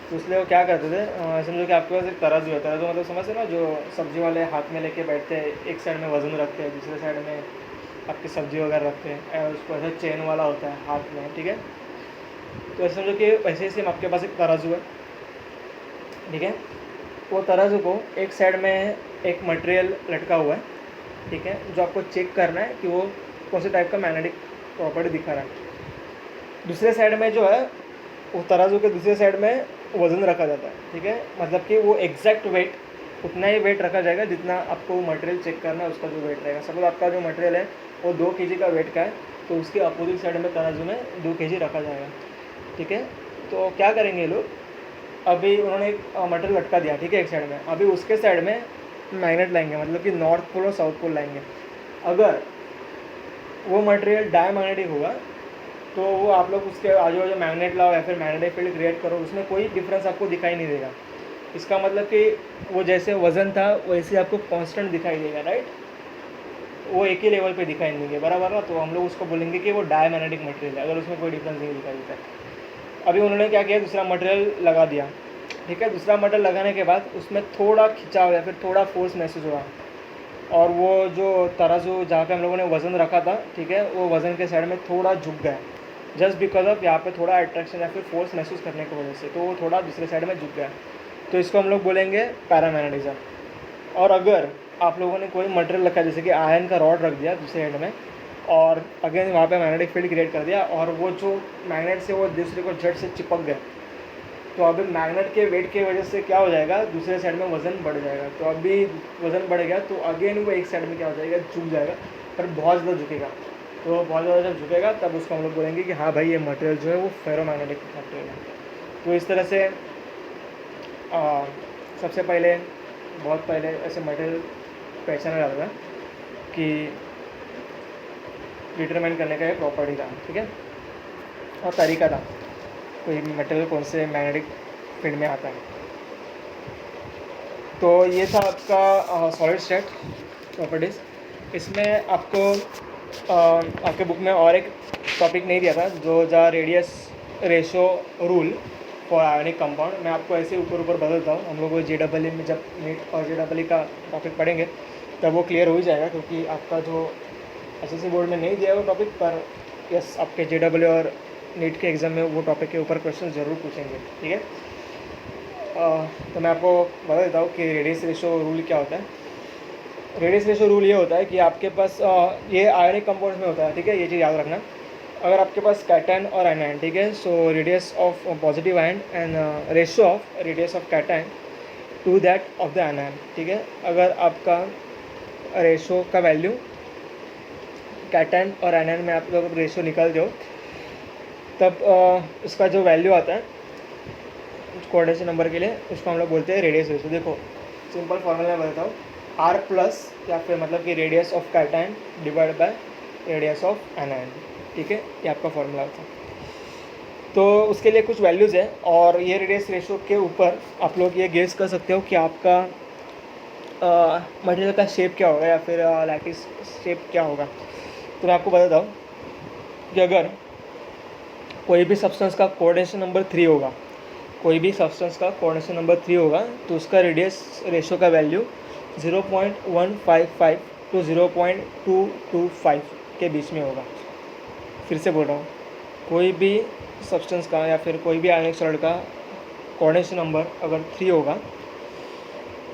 तो इसलिए वो क्या करते थे, समझो कि आपके पास एक तराजू है, तराजू मतलब समझते ना, जो सब्जी वाले हाथ में लेके बैठते हैं, एक साइड में वज़न रखते हैं, दूसरे साइड में आपकी सब्जी वगैरह रखते हैं, उसको ऐसा चेन वाला होता है हाथ में, ठीक है। तो ऐसे समझो कि वैसे ही सेम आपके पास एक तराजू है, ठीक है। वो तराजू को एक साइड में एक मटेरियल लटका हुआ है, ठीक है, जो आपको चेक करना है कि वो कौन से टाइप का मैग्नेटिक प्रॉपर्टी दिखा रहा है। दूसरे साइड में जो है, वो तराजू के दूसरे साइड में वज़न रखा जाता है, ठीक है। मतलब कि वो एग्जैक्ट वेट, उतना ही वेट रखा जाएगा जितना आपको मटेरियल चेक करना है उसका जो वेट रहेगा। सपोज आपका जो मटेरियल है वो 2 kg का वेट का है, तो उसके अपोजिट साइड में तराजू में 2 kg रखा जाएगा, ठीक है। तो क्या करेंगे लोग, अभी उन्होंने एक मटेरियल लटका दिया, ठीक है, एक साइड में, अभी उसके साइड में मैग्नेट लाएंगे, मतलब कि नॉर्थ पोल और साउथ पोल लाएंगे। अगर वो मटेरियल डायमैग्नेटिक होगा तो वो आप लोग उसके आजू बाजू मैग्नेट लाओ या फिर मैग्नेटिक फील्ड क्रिएट करो, उसमें कोई डिफरेंस आपको दिखाई नहीं देगा। इसका मतलब कि वो जैसे वज़न था वैसे आपको कांस्टेंट दिखाई देगा, राइट, वो एक ही लेवल पे दिखाई नहीं देंगे, बराबर ना। तो हम लोग उसको बोलेंगे कि वो डायमैग्नेटिक मटेरियल है, अगर उसमें कोई डिफरेंस नहीं दिखाई देता है। अभी उन्होंने क्या किया, दूसरा मटेरियल लगा दिया, ठीक है। दूसरा मटेरियल लगाने के बाद उसमें थोड़ा खिंचाव या फिर थोड़ा फोर्स महसूस हुआ, और वो जो तराजू जहाँ पे हम लोगों ने वज़न रखा था, ठीक है, वो वज़न के साइड में थोड़ा झुक गया जस्ट बिकॉज ऑफ यहाँ पे थोड़ा अट्रैक्शन या फिर फोर्स महसूस करने की वजह से, तो वो थोड़ा दूसरे साइड में झुक गया, तो इसको हम लोग बोलेंगे पैरामैग्नेटिज्म। और अगर आप लोगों ने कोई मटेरियल रखा, जैसे कि आयरन का रॉड रख दिया दूसरे एंड में, और अगेन वहाँ पे मैग्नेटिक फील्ड क्रिएट कर दिया, और वो जो मैग्नेट से वो दूसरे को झट से चिपक गया। तो अभी मैग्नेट के वेट की वजह से क्या हो जाएगा, दूसरे साइड में वज़न बढ़ जाएगा। तो अभी वज़न बढ़ गया तो अगेन वो एक साइड में क्या हो जाएगा, झुक जाएगा, पर बहुत ज़्यादा झुकेगा। तो बहुत ज़्यादा जब झुकेगा तब उसको हम लोग बोलेंगे कि हाँ भाई ये मटेरियल जो है वो फेरोमैग्नेटिक मटेरियल है। तो इस तरह से सबसे पहले, बहुत पहले ऐसे मटेरियल पहचाना जाता है कि डिटरमाइन करने का ये प्रॉपर्टी था, ठीक है, और तरीका था कोई मटेरियल कौन से मैग्नेटिक फील्ड में आता है। तो ये था आपका सॉलिड स्टेट प्रॉपर्टीज़। इसमें आपको आपके बुक में और एक टॉपिक नहीं दिया था जो था radius ratio rule for ionic compound. मैं आपको ऐसे ऊपर ऊपर बदलता हूँ। हम लोग वो JEE में जब नीट और JEE का टॉपिक पढ़ेंगे तब वो क्लियर हो ही जाएगा, क्योंकि आपका जो SSC बोर्ड में नहीं दिया है वो टॉपिक, पर यस आपके JEE और नीट के एग्ज़ाम में वो टॉपिक के ऊपर क्वेश्चन ज़रूर पूछेंगे, ठीक है। तो मैं आपको बता देता हूँ कि रेडियस रेशो रूल क्या होता है। रेडियस रेशो रूल ये होता है कि आपके पास ये आयनिक कंपाउंड्स में होता है, ठीक है, ये चीज़ याद रखना। अगर आपके पास कैटायन और एनायन, ठीक है, so radius of positive ion and ratio of radius of cation to that of the anion, ठीक है। अगर आपका रेशो का वैल्यू कैटायन और एनायन में आप लोग रेशो निकालते हो तब उसका जो वैल्यू आता है कोऑर्डिनेशन नंबर के लिए, उसको हम लोग बोलते हैं रेडियस रेशो। देखो सिंपल फॉर्मूला मैं बताता हूँ, R प्लस या फिर मतलब कि radius of cation divide by radius of anion, ठीक है, ये आपका फॉर्मूला होता है। तो उसके लिए कुछ वैल्यूज़ है, और ये रेडियस रेशो के ऊपर आप लोग ये गेस कर सकते हो कि आपका मटेरियल का शेप क्या होगा या फिर लैटिस शेप क्या होगा। तो मैं आपको बताता हूँ कि अगर कोई भी सब्सटेंस का कोऑर्डिनेशन नंबर 3 होगा, कोई भी सब्सटेंस का कोऑर्डिनेशन नंबर 3 होगा, तो उसका रेडियस रेशो का वैल्यू 0.155 टू 0.225 के बीच में होगा। फिर से बोल रहा हूँ, कोई भी सब्सटेंस का या फिर कोई भी आयनिक सॉलिड का कोऑर्डिनेशन नंबर अगर 3 होगा,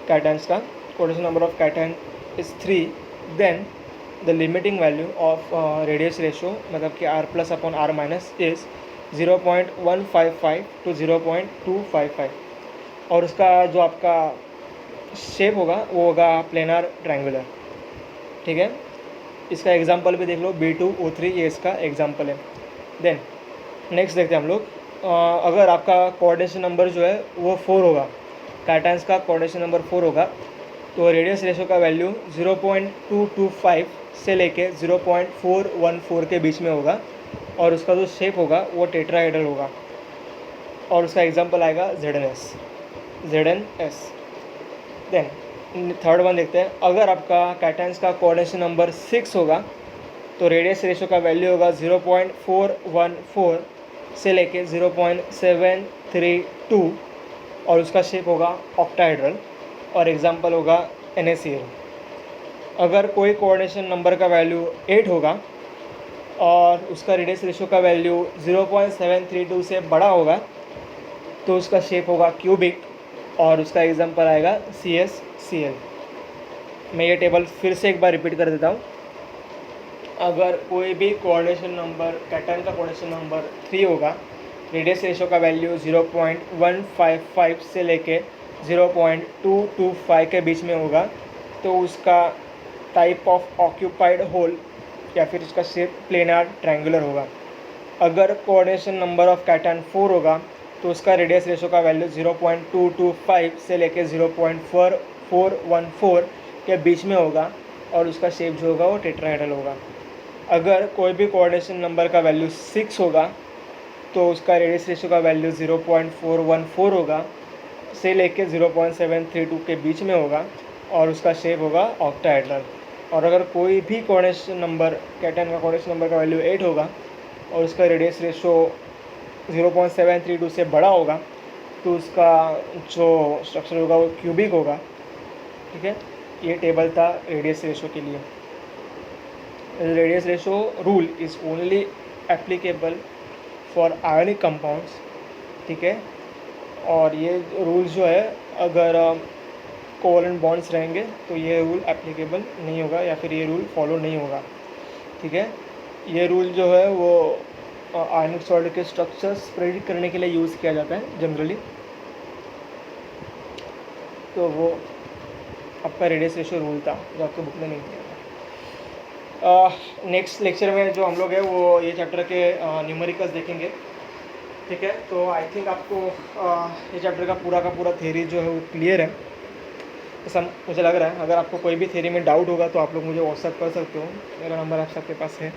कैटायंस का coordination number of cation is 3, then the limiting value of radius ratio मतलब कि R plus upon R minus is 0.155 to 0.255, और उसका जो आपका शेप होगा वो होगा प्लेनर ट्रायंगुलर, ठीक है। इसका एग्जांपल भी देख लो, B2O3 ये इसका एग्जांपल है। देन नेक्स्ट देखते हैं हम लोग, अगर आपका कोऑर्डिनेशन नंबर जो है वो 4 होगा, कैटायंस का कोऑर्डिनेशन नंबर 4 होगा, तो रेडियस रेशो का वैल्यू 0.225 से लेके 0.414 के बीच में होगा, और उसका जो शेप होगा वो टेट्राहेड्रल होगा, और उसका एग्जांपल आएगा ZnS। देन थर्ड वन देखते हैं, अगर आपका कैटायंस का कोऑर्डिनेशन नंबर 6 होगा, तो रेडियस रेशो का वैल्यू होगा 0.414 से लेके 0.732, और उसका शेप होगा ऑक्टाहेड्रल, और एग्जांपल होगा NaCl। अगर कोई कोऑर्डिनेशन नंबर का वैल्यू 8 होगा और उसका रेडियस रेशो का वैल्यू 0.732 से बड़ा होगा, तो उसका शेप होगा क्यूबिक, और उसका एग्जांपल आएगा CsCl। मैं ये टेबल फिर से एक बार रिपीट कर देता हूँ। अगर कोई भी कोऑर्डिनेशन नंबर, कैटायन का कोऑर्डिनेशन नंबर 3 होगा, रेडियस रेशो का वैल्यू 0.155 से लेके 0.225 के बीच में होगा, तो उसका टाइप ऑफ ऑक्यूपाइड होल या फिर उसका शेप प्लेनर ट्रायंगुलर होगा। अगर कोऑर्डिनेशन नंबर ऑफ कैटायन 4 होगा, तो उसका रेडियस रेशो का वैल्यू 0.225 से लेके 0.4414 के बीच में होगा, और उसका शेप जो होगा वो टेट्राहेड्रल होगा। अगर कोई भी कोऑर्डिनेशन नंबर का वैल्यू 6 होगा, तो उसका रेडियस रेशो का वैल्यू 0.414 होगा से लेके 0.732 के बीच में होगा, और उसका शेप होगा ऑक्टाहेड्रल। और अगर कोई भी कोऑर्डिनेशन नंबर, कैटायन का कोऑर्डिनेशन नंबर का वैल्यू 8 होगा और उसका रेडियस रेशो 0.732 से बड़ा होगा, तो उसका जो स्ट्रक्चर होगा वो क्यूबिक होगा, ठीक है। ये टेबल था रेडियस रेशो के लिए। Radius ratio rule is only applicable for ionic compounds, ठीक है। और ये रूल जो है, अगर कोवलेंट बॉन्ड्स रहेंगे तो ये रूल एप्लीकेबल नहीं होगा या फिर ये रूल फॉलो नहीं होगा। ठीक है। ये रूल जो है वो आयनिक सॉल्ट के स्ट्रक्चर्स प्रेडिक्ट करने के लिए यूज़ किया जाता है जनरली। तो वो आपका रेडियस रेशियो रूल था जो आपके बुक में नहीं दिया था। नेक्स्ट लेक्चर में जो हम लोग हैं वो ये चैप्टर के न्यूमेरिकल्स देखेंगे, ठीक है। तो आई थिंक आपको ये चैप्टर का पूरा थ्योरी जो है वो क्लियर है, ऐसा मुझे लग रहा है। अगर आपको कोई भी थ्योरी में डाउट होगा तो आप लोग मुझे व्हाट्सएप कर सकते हो, मेरा नंबर आप सबके पास है।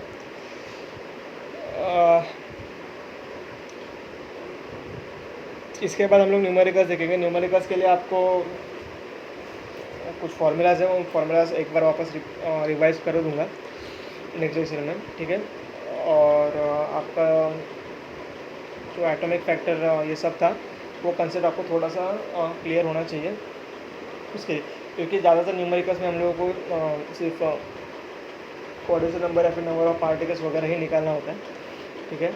इसके बाद हम लोग न्यूमेरिकल्स देखेंगे। न्यूमेरिकल्स के लिए आपको कुछ फार्मूलाज हैं, उन फार्मूलाज एक बार वापस रिवाइज कर दूंगा नेक्स्ट लेक्चर में, ठीक है। और आपका जो एटॉमिक फैक्टर ये सब था वो कंसेप्ट आपको थोड़ा सा क्लियर होना चाहिए उसके लिए, क्योंकि ज़्यादातर न्यूमेरिकल्स में हम लोगों को सिर्फ क्वाड्रेचर नंबर या फिर नंबर ऑफ पार्टिकल्स वगैरह ही निकालना होता है, ठीक है।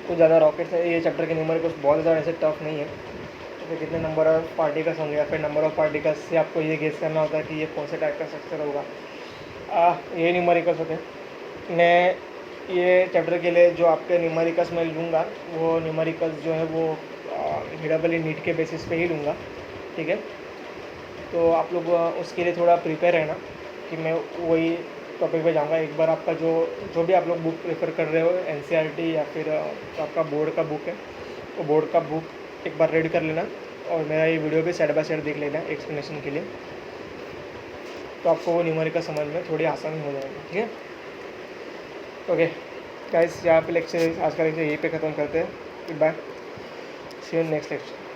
तो ज़्यादा रॉकेट्स है, ये चैप्टर के न्यूमेरिकल्स बहुत ज़्यादा ऐसे टफ नहीं है। तो फिर कितने नंबर ऑफ पार्टिकल्स होंगे या फिर नंबर ऑफ पार्टिकल्स से आपको ये गेस करना होता है कि ये कौन से टाइप का स्ट्रक्चर होगा। ये न्यूमेरिकल्स होते हैं। मैं ये चैप्टर के लिए जो आपके न्यूमेरिकल्स मैं लूँगा वो न्यूमेरिकल्स जो है वो हिडाबली नीट के बेसिस पे ही लूँगा, ठीक है। तो आप लोग उसके लिए थोड़ा प्रिपेयर रहना कि मैं वही टॉपिक पे जाऊँगा। एक बार आपका जो भी आप लोग बुक प्रेफर कर रहे हो एनसीईआरटी या फिर जो आपका बोर्ड का बुक है वो बोर्ड का बुक एक बार रीड कर लेना और मेरा ये वीडियो भी साइड बाय साइड देख लेना एक्सप्लेनेशन के लिए, तो आपको वो न्यूमेरिकल समझ में थोड़ी आसानी हो जाएगी, ठीक है। ओके गाइस, यहाँ पे लेक्चर आज का लेक्चर यहीं पे ख़त्म करते हैं। Goodbye, see you next lecture.